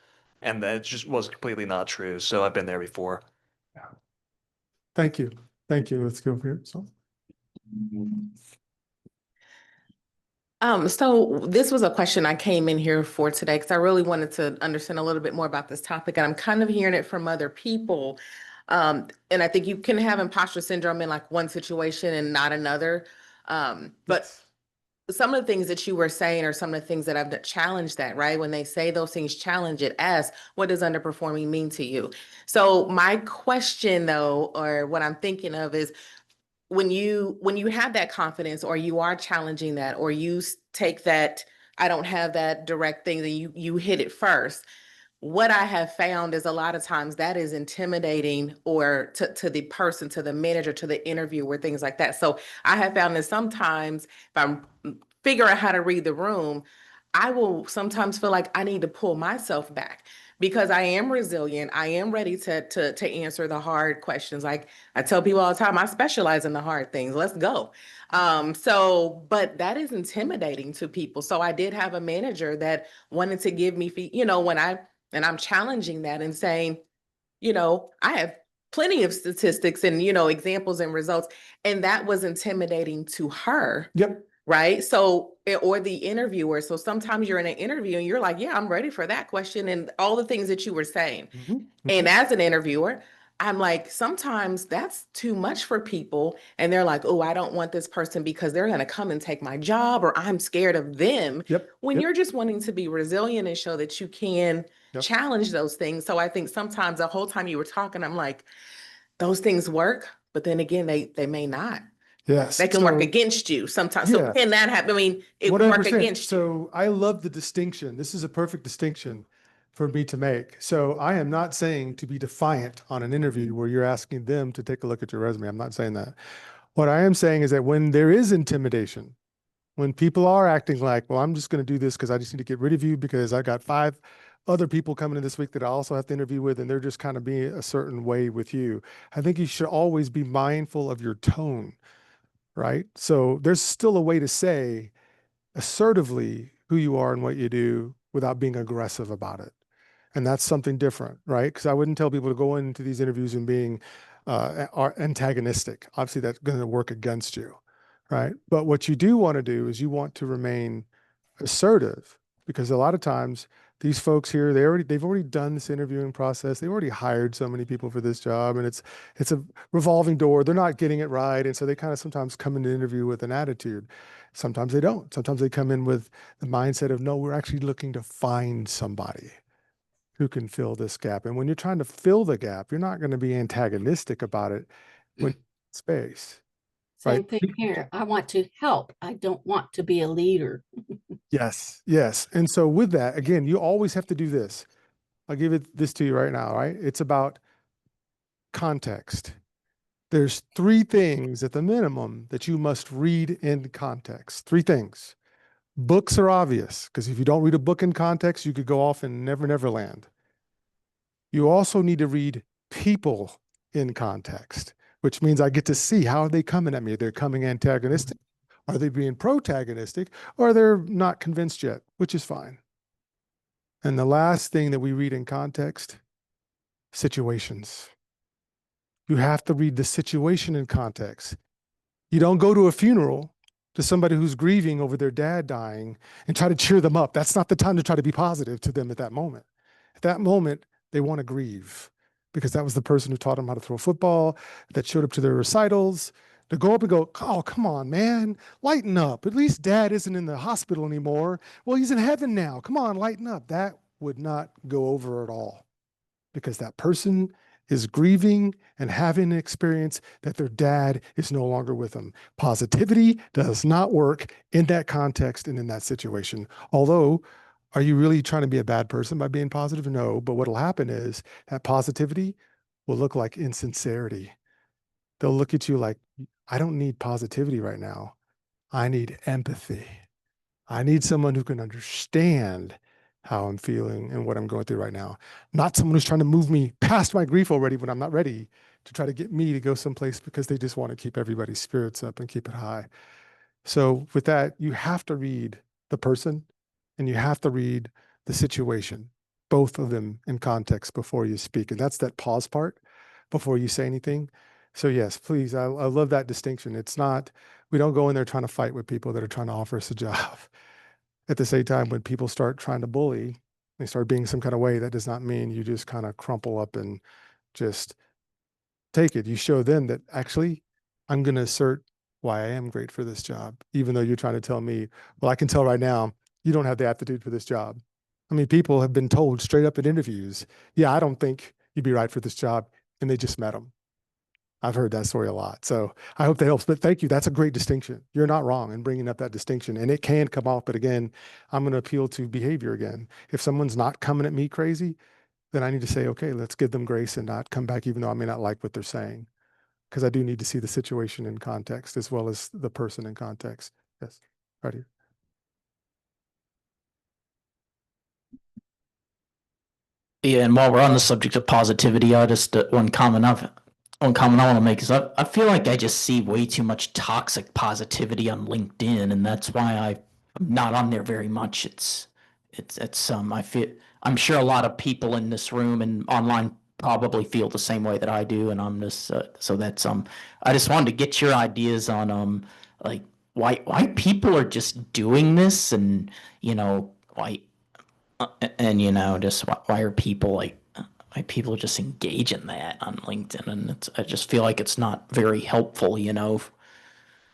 and that just was completely not true. So I've been there before. Thank you. Thank you. Let's go over here. So this was a question I came in here for today because I really wanted to understand a little bit more about this topic, and I'm kind of hearing it from other people. And I think you can have imposter syndrome in like one situation and not another. But some of the things that you were saying are some of the things that I've challenged that, right? When they say those things, challenge it. Ask, what does underperforming mean to you? So my question though, or what I'm thinking of is, when you have that confidence, or you are challenging that, or you take that, I don't have that direct thing, that you hit it first. What I have found is a lot of times that is intimidating, or to the person, to the manager, to the interviewer, things like that. So I have found that sometimes if I'm figuring out how to read the room, I will sometimes feel like I need to pull myself back, because I am resilient. I am ready to answer the hard questions. Like I tell people all the time, I specialize in the hard things. Let's go. But that is intimidating to people. So I did have a manager that wanted to give me, and I'm challenging that and saying, I have plenty of statistics and, examples and results. And that was intimidating to her. Yep. Right. So, or the interviewer. So sometimes you're in an interview and you're like, yeah, I'm ready for that question and all the things that you were saying. And as an interviewer, I'm like, sometimes that's too much for people. And they're like, oh, I don't want this person because they're going to come and take my job, or I'm scared of them. When you're just wanting to be resilient and show that you can challenge those things. So I think sometimes the whole time you were talking, I'm like, those things work, but then again, they may not. Yes. They can work against you sometimes. So can that happen? I mean, it can work 100%. against you. So I love the distinction. This is a perfect distinction for me to make. So I am not saying to be defiant on an interview where you're asking them to take a look at your resume. I'm not saying that. What I am saying is that when there is intimidation, when people are acting like, well, I'm just going to do this because I just need to get rid of you because I got 5 other people coming in this week that I also have to interview with, and they're just kind of being a certain way with you. I think you should always be mindful of your tone, right? So there's still a way to say assertively who you are and what you do without being aggressive about it. And that's something different, right? Because I wouldn't tell people to go into these interviews and being antagonistic. Obviously, that's going to work against you, right? But what you do want to do is you want to remain assertive, because a lot of times these folks here, they've already done this interviewing process. They've already hired so many people for this job, and it's a revolving door. They're not getting it right. And so they kind of sometimes come into the interview with an attitude. Sometimes they don't. Sometimes they come in with the mindset of, no, we're actually looking to find somebody who can fill this gap. And when you're trying to fill the gap, you're not going to be antagonistic about it when space. Same Right? thing here. I want to help. I don't want to be a leader. Yes, yes. And so with that, again, you always have to do this. I'll give this to you right now, right? It's about context. There's 3 things at the minimum that you must read in context. 3 things. Books are obvious, because if you don't read a book in context, you could go off in Never Land. You also need to read people in context, which means I get to see how are they coming at me. They're coming antagonistic. Are they being protagonistic? Or they're not convinced yet, which is fine. And the last thing that we read in context, situations. You have to read the situation in context. You don't go to a funeral to somebody who's grieving over their dad dying and try to cheer them up. That's not the time to try to be positive to them at that moment. At that moment, they want to grieve, because that was the person who taught them how to throw a football, that showed up to their recitals. To go up and go, oh, come on, man, lighten up. At least dad isn't in the hospital anymore. Well, he's in heaven now. Come on, lighten up. That would not go over at all, because that person is grieving and having an experience that their dad is no longer with them. Positivity does not work in that context and in that situation. Although, are you really trying to be a bad person by being positive? No, but what'll happen is that positivity will look like insincerity. They'll look at you like, I don't need positivity right now. I need empathy. I need someone who can understand how I'm feeling and what I'm going through right now. Not someone who's trying to move me past my grief already when I'm not ready, to try to get me to go someplace because they just want to keep everybody's spirits up and keep it high. So with that, you have to read the person and you have to read the situation, both of them in context before you speak. And that's that pause part before you say anything. So yes, please, I love that distinction. It's not, we don't go in there trying to fight with people that are trying to offer us a job. At the same time, when people start trying to bully, they start being some kind of way, that does not mean you just kind of crumple up and just take it. You show them that actually I'm going to assert why I am great for this job, even though you're trying to tell me, well, I can tell right now you don't have the aptitude for this job. I mean, people have been told straight up in interviews, yeah, I don't think you'd be right for this job. And they just met them. I've heard that story a lot. So I hope that helps. But thank you. That's a great distinction. You're not wrong in bringing up that distinction. And it can come off. But again, I'm going to appeal to behavior again. If someone's not coming at me crazy, then I need to say, okay, let's give them grace and not come back, even though I may not like what they're saying. Because I do need to see the situation in context as well as the person in context. Yes, right here. Yeah, and while we're on the subject of positivity, I just one comment I want to make is I feel like I just see way too much toxic positivity on LinkedIn, and that's why I'm not on there very much. I'm sure a lot of people in this room and online probably feel the same way that I do, and I'm just so that's I just wanted to get your ideas on like why people are just doing this, and why and just why are people why people just engage in that on LinkedIn, and I just feel like it's not very helpful,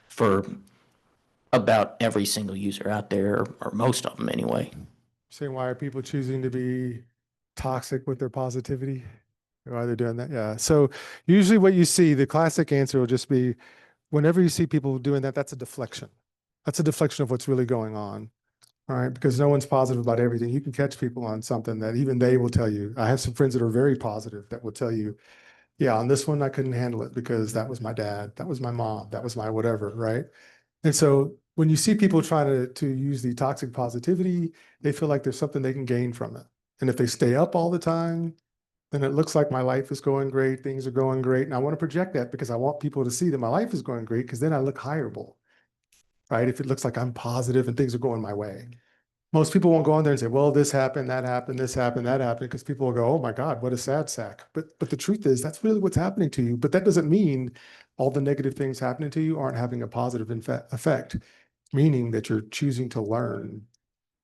for about every single user out there, or most of them anyway. Saying why are people choosing to be toxic with their positivity? Why are they doing that? Yeah. So usually what you see, the classic answer will just be whenever you see people doing that, that's a deflection. That's a deflection of what's really going on. All right. Because no one's positive about everything. You can catch people on something that even they will tell you. I have some friends that are very positive that will tell you, yeah, on this one, I couldn't handle it because that was my dad. That was my mom. That was my whatever. Right. And so when you see people trying to use the toxic positivity, they feel like there's something they can gain from it. And if they stay up all the time, then it looks like my life is going great, things are going great. And I want to project that because I want people to see that my life is going great because then I look hireable, right? If it looks like I'm positive and things are going my way. Most people won't go on there and say, well, this happened, that happened, this happened, that happened, because people will go, oh my God, what a sad sack. But the truth is that's really what's happening to you. But that doesn't mean all the negative things happening to you aren't having a positive effect, meaning that you're choosing to learn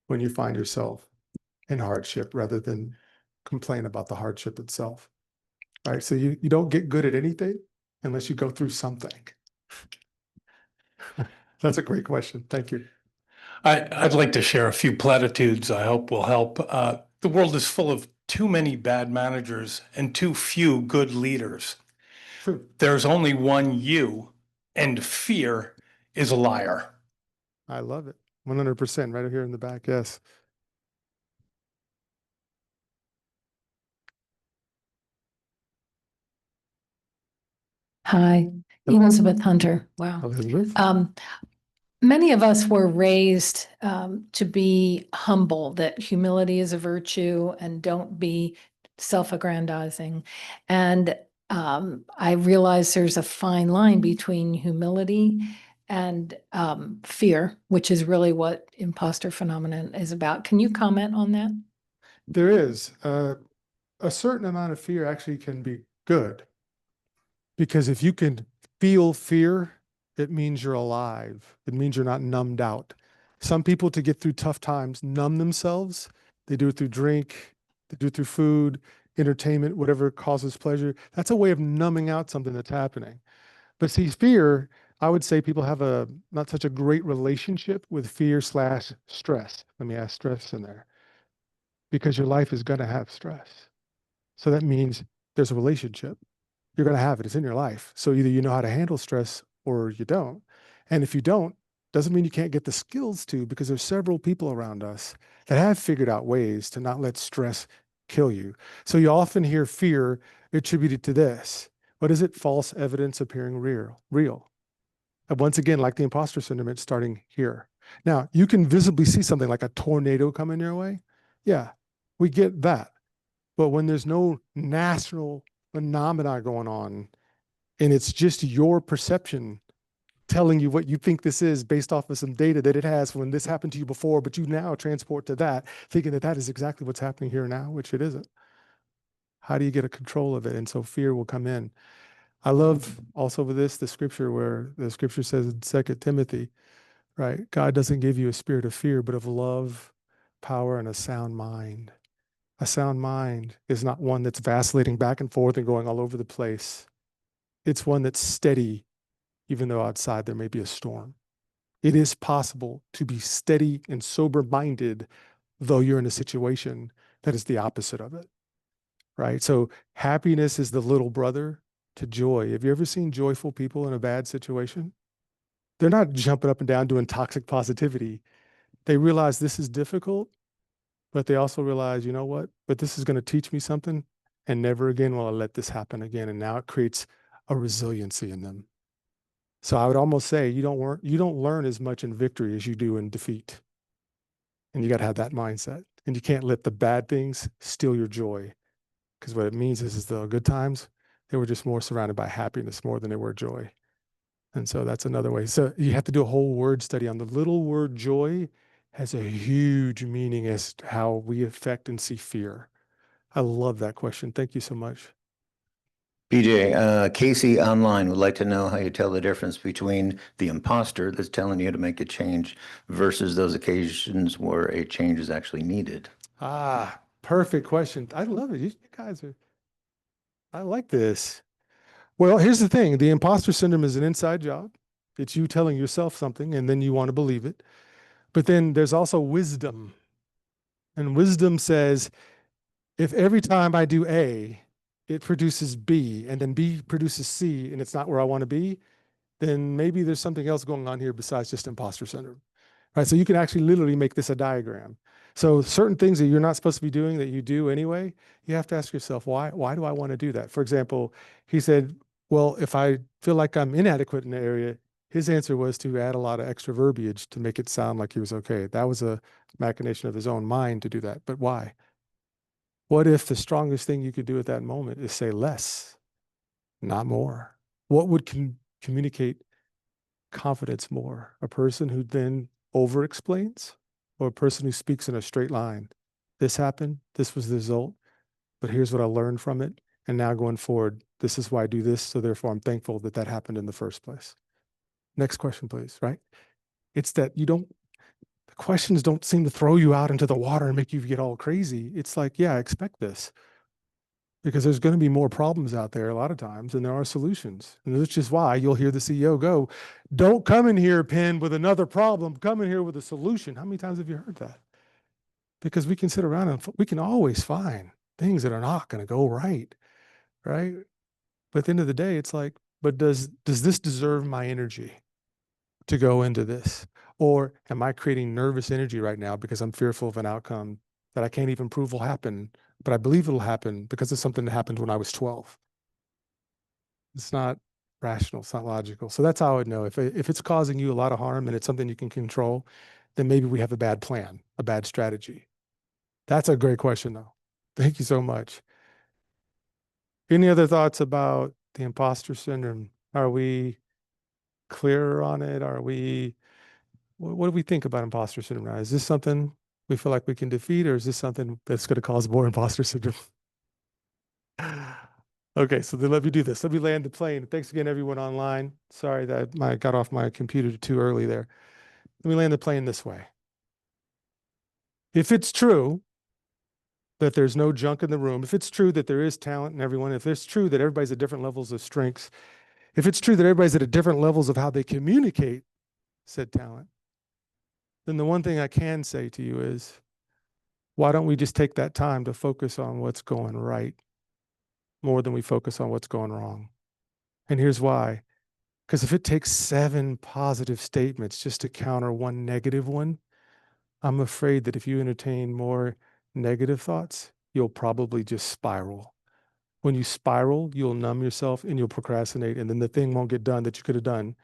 when you find yourself in hardship rather than complain about the hardship itself. Right. So you don't get good at anything unless you go through something. That's a great question. Thank you. I'd like to share a few platitudes I hope will help. The world is full of too many bad managers and too few good leaders. True. There's only one you, and fear is a liar. I love it. 100% right here in the back. Yes. Hi, Elizabeth Hunter. Wow. Elizabeth. Many of us were raised to be humble, that humility is a virtue and don't be self-aggrandizing. And I realize there's a fine line between humility and fear, which is really what imposter phenomenon is about. Can you comment on that? There is a certain amount of fear actually can be good, because if you can feel fear, it means you're alive. It means you're not numbed out. Some people, to get through tough times, numb themselves. They do it through drink, they do it through food, entertainment, whatever causes pleasure. That's a way of numbing out something that's happening. But see, fear, I would say people have a not such a great relationship with fear/stress. Let me add stress in there, because your life is going to have stress. So that means there's a relationship. You're going to have it. It's in your life. So either you know how to handle stress or you don't. And if you don't, doesn't mean you can't get the skills to, because there's several people around us that have figured out ways to not let stress kill you. So you often hear fear attributed to this. What is it? False evidence appearing real. And once again, like the imposter syndrome, it's starting here. Now, you can visibly see something like a tornado coming your way. Yeah, we get that. But when there's no national phenomena going on, and it's just your perception telling you what you think this is based off of some data that it has when this happened to you before, but you now transport to that, thinking that that is exactly what's happening here now, which it isn't. How do you get a control of it? And so fear will come in. I love also with this, the scripture where the scripture says in 2 Timothy, right? God doesn't give you a spirit of fear, but of love, power, and a sound mind. A sound mind is not one that's vacillating back and forth and going all over the place. It's one that's steady, even though outside there may be a storm. It is possible to be steady and sober-minded, though you're in a situation that is the opposite of it, right? So happiness is the little brother to joy. Have you ever seen joyful people in a bad situation? They're not jumping up and down doing toxic positivity. They realize this is difficult, but they also realize, you know what? But this is going to teach me something, and never again will I let this happen again. And now it creates a resiliency in them. So I would almost say you don't learn as much in victory as you do in defeat. And you got to have that mindset. And you can't let the bad things steal your joy. Because what it means is the good times, they were just more surrounded by happiness more than they were joy. And so that's another way. So you have to do a whole word study on the little word joy has a huge meaning as to how we affect and see fear. I love that question. Thank you so much. PJ, Casey online would like to know how you tell the difference between the imposter that's telling you to make a change versus those occasions where a change is actually needed. Ah, perfect question. I love it. You guys are, I like this. Well, here's the thing. The imposter syndrome is an inside job. It's you telling yourself something and then you want to believe it. But then there's also wisdom. And wisdom says, if every time I do A, it produces B, and then B produces C, and it's not where I want to be, then maybe there's something else going on here besides just imposter syndrome. Right? So you can actually literally make this a diagram. So certain things that you're not supposed to be doing that you do anyway, you have to ask yourself, why do I want to do that? For example, he said, well, if I feel like I'm inadequate in the area, his answer was to add a lot of extra verbiage to make it sound like he was okay. That was a machination of his own mind to do that. But why? What if the strongest thing you could do at that moment is say less, not more? What would communicate confidence more? A person who then over explains, or a person who speaks in a straight line? This happened, this was the result, but here's what I learned from it. And now going forward, this is why I do this. So therefore I'm thankful that that happened in the first place. Next question, please, right? It's that the questions don't seem to throw you out into the water and make you get all crazy. It's like, yeah, I expect this. Because there's going to be more problems out there a lot of times than there are solutions. And that's just why you'll hear the CEO go, don't come in here, Penn, with another problem. Come in here with a solution. How many times have you heard that? Because we can sit around and we can always find things that are not going to go right, right? But at the end of the day, it's like, but does this deserve my energy to go into this? Or am I creating nervous energy right now because I'm fearful of an outcome that I can't even prove will happen, but I believe it'll happen because it's something that happened when I was 12. It's not rational. It's not logical. So that's how I would know. If it's causing you a lot of harm and it's something you can control, then maybe we have a bad plan, a bad strategy. That's a great question, though. Thank you so much. Any other thoughts about the imposter syndrome? Are we clear on it? What do we think about imposter syndrome now? Is this something we feel like we can defeat, or is this something that's going to cause more imposter syndrome? Okay, so then let me do this. Let me land the plane. Thanks again, everyone online. Sorry that I got off my computer too early there. Let me land the plane this way. If it's true that there's no junk in the room, if it's true that there is talent in everyone, if it's true that everybody's at different levels of strengths, if it's true that everybody's at different levels of how they communicate said talent, then the one thing I can say to you is, why don't we just take that time to focus on what's going right more than we focus on what's going wrong? And here's why. Because if it takes 7 positive statements just to counter one negative one, I'm afraid that if you entertain more negative thoughts, you'll probably just spiral. When you spiral, you'll numb yourself and you'll procrastinate, and then the thing won't get done that you could have done.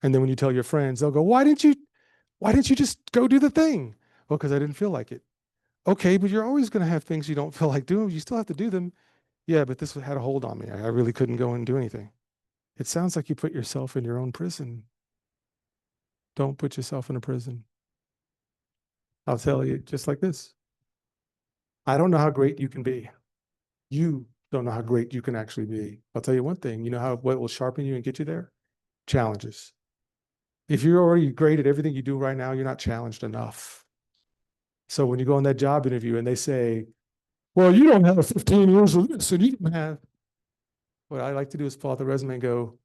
And then when you tell your friends, they'll go, why didn't you just go do the thing? Well, because I didn't feel like it. Okay, but you're always going to have things you don't feel like doing. You still have to do them. Yeah, but this had a hold on me. I really couldn't go and do anything. It sounds like you put yourself in your own prison. Don't put yourself in a prison. I'll tell you just like this. I don't know how great you can be. You don't know how great you can actually be. I'll tell you one thing. You know what will sharpen you and get you there? Challenges. If you're already great at everything you do right now, you're not challenged enough. So when you go on that job interview and they say, well, you don't have 15 years of this and you don't have, What I like to do is pull out the resume and go,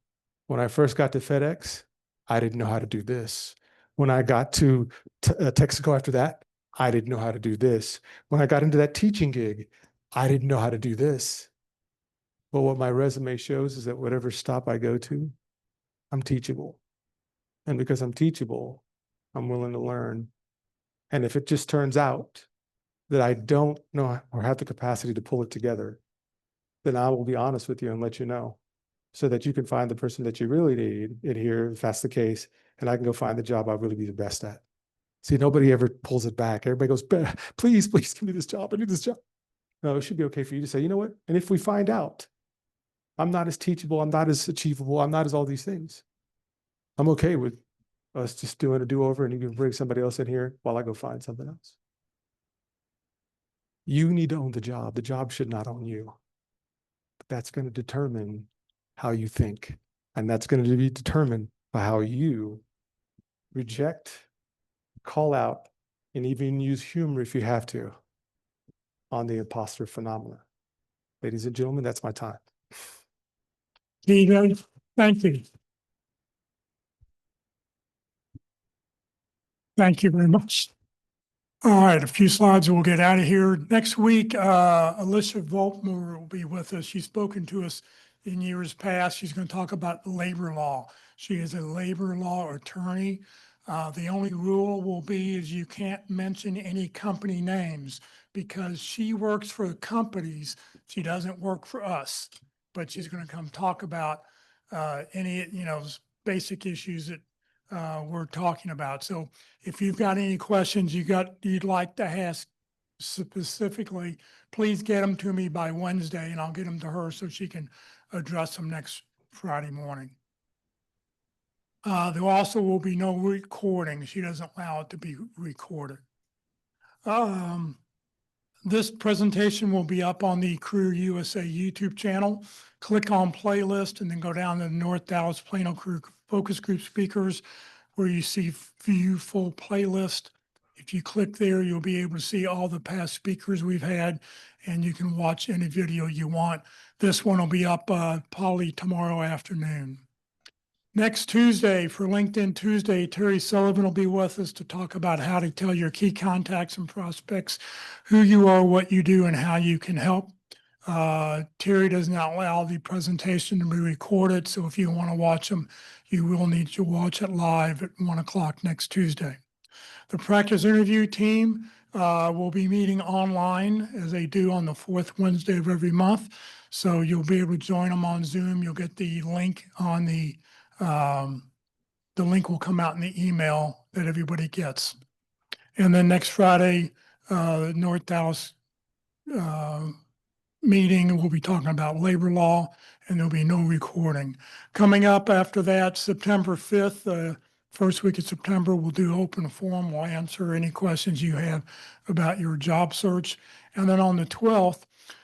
when I first got to FedEx, I didn't know how to do this. When I got to Texaco after that, I didn't know how to do this. When I got into that teaching gig, I didn't know how to do this. But what my resume shows is that whatever stop I go to, I'm teachable. And because I'm teachable, I'm willing to learn. And if it just turns out that I don't know or have the capacity to pull it together, then I will be honest with you and let you know so that you can find the person that you really need in here, if that's the case, and I can go find the job I'll really be the best at. See, nobody ever pulls it back. Everybody goes, please, please give me this job. I need this job. No, it should be okay for you to say, you know what? And if we find out I'm not as teachable, I'm not as achievable, I'm not as all these things, I'm okay with us just doing a do-over and you can bring somebody else in here while I go find something else. You need to own the job. The job should not own you. But that's going to determine how you think. And that's going to be determined by how you reject, call out, and even use humor if you have to on the imposter phenomena. Ladies and gentlemen, that's my time. DJ, thank you. Thank you very much. All right, a few slides and we'll get out of here. Next week, Alicia Volkmer will be with us. She's spoken to us in years past. She's going to talk about labor law. She is a labor law attorney. The only rule will be is you can't mention any company names because she works for companies. She doesn't work for us, but she's going to come talk about any, basic issues that we're talking about. So if you've got any questions you'd like to ask specifically, please get them to me by Wednesday and I'll get them to her so she can address them next Friday morning. There also will be no recording. She doesn't allow it to be recorded. This presentation will be up on the Career USA YouTube channel. Click on playlist and then go down to the North Dallas Plano Career Focus Group speakers where you see view full playlist. If you click there, you'll be able to see all the past speakers we've had and you can watch any video you want. This one will be up probably tomorrow afternoon. Next Tuesday, for LinkedIn Tuesday, Terry Sullivan will be with us to talk about how to tell your key contacts and prospects who you are, what you do, and how you can help. Terry does not allow the presentation to be recorded, so if you want to watch them, you will need to watch it live at 1 o'clock next Tuesday. The practice interview team will be meeting online as they do on the fourth Wednesday of every month. So you'll be able to join them on Zoom. You'll get the link on the link will come out in the email that everybody gets. And then next Friday, North Dallas meeting, we'll be talking about labor law and there'll be no recording. Coming up after that, September 5th, first week of September, we'll do open forum. We'll answer any questions you have about your job search. And then on the 12th,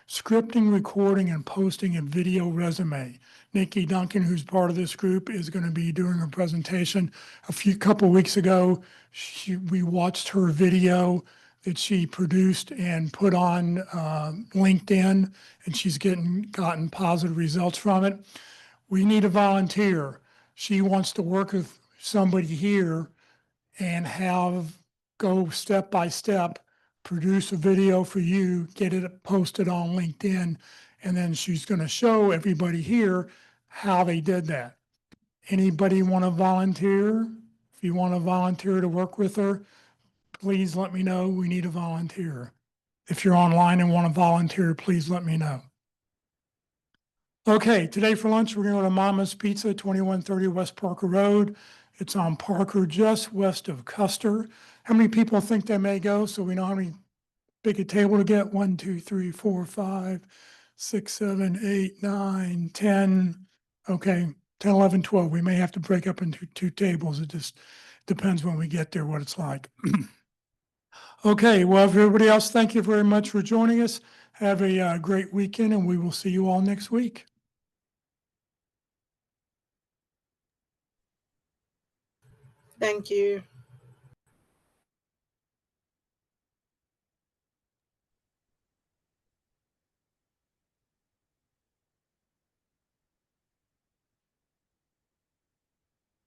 scripting, recording, and posting a video resume. Nikki Duncan, who's part of this group, is going to be doing a presentation. Couple weeks ago, we watched her video that she produced and put on LinkedIn, and she's gotten positive results from it. We need a volunteer. She wants to work with somebody here and go step by step, produce a video for you, get it posted on LinkedIn, and then she's going to show everybody here how they did that. Anybody want to volunteer? If you want to volunteer to work with her, please let me know. We need a volunteer. If you're online and want to volunteer, please let me know. Okay, today for lunch, we're going to go to Mama's Pizza, 2130 West Parker Road. It's on Parker, just west of Custer. How many people think they may go? So we know how many big a table to get. 1, 2, 3, 4, 5, 6, 7, 8, 9, 10. Okay, 10, 11, 12. We may have to break up into 2 tables. It just depends when we get there what it's like. Okay, well, everybody else, thank you very much for joining us. Have a great weekend, and we will see you all next week. Thank you.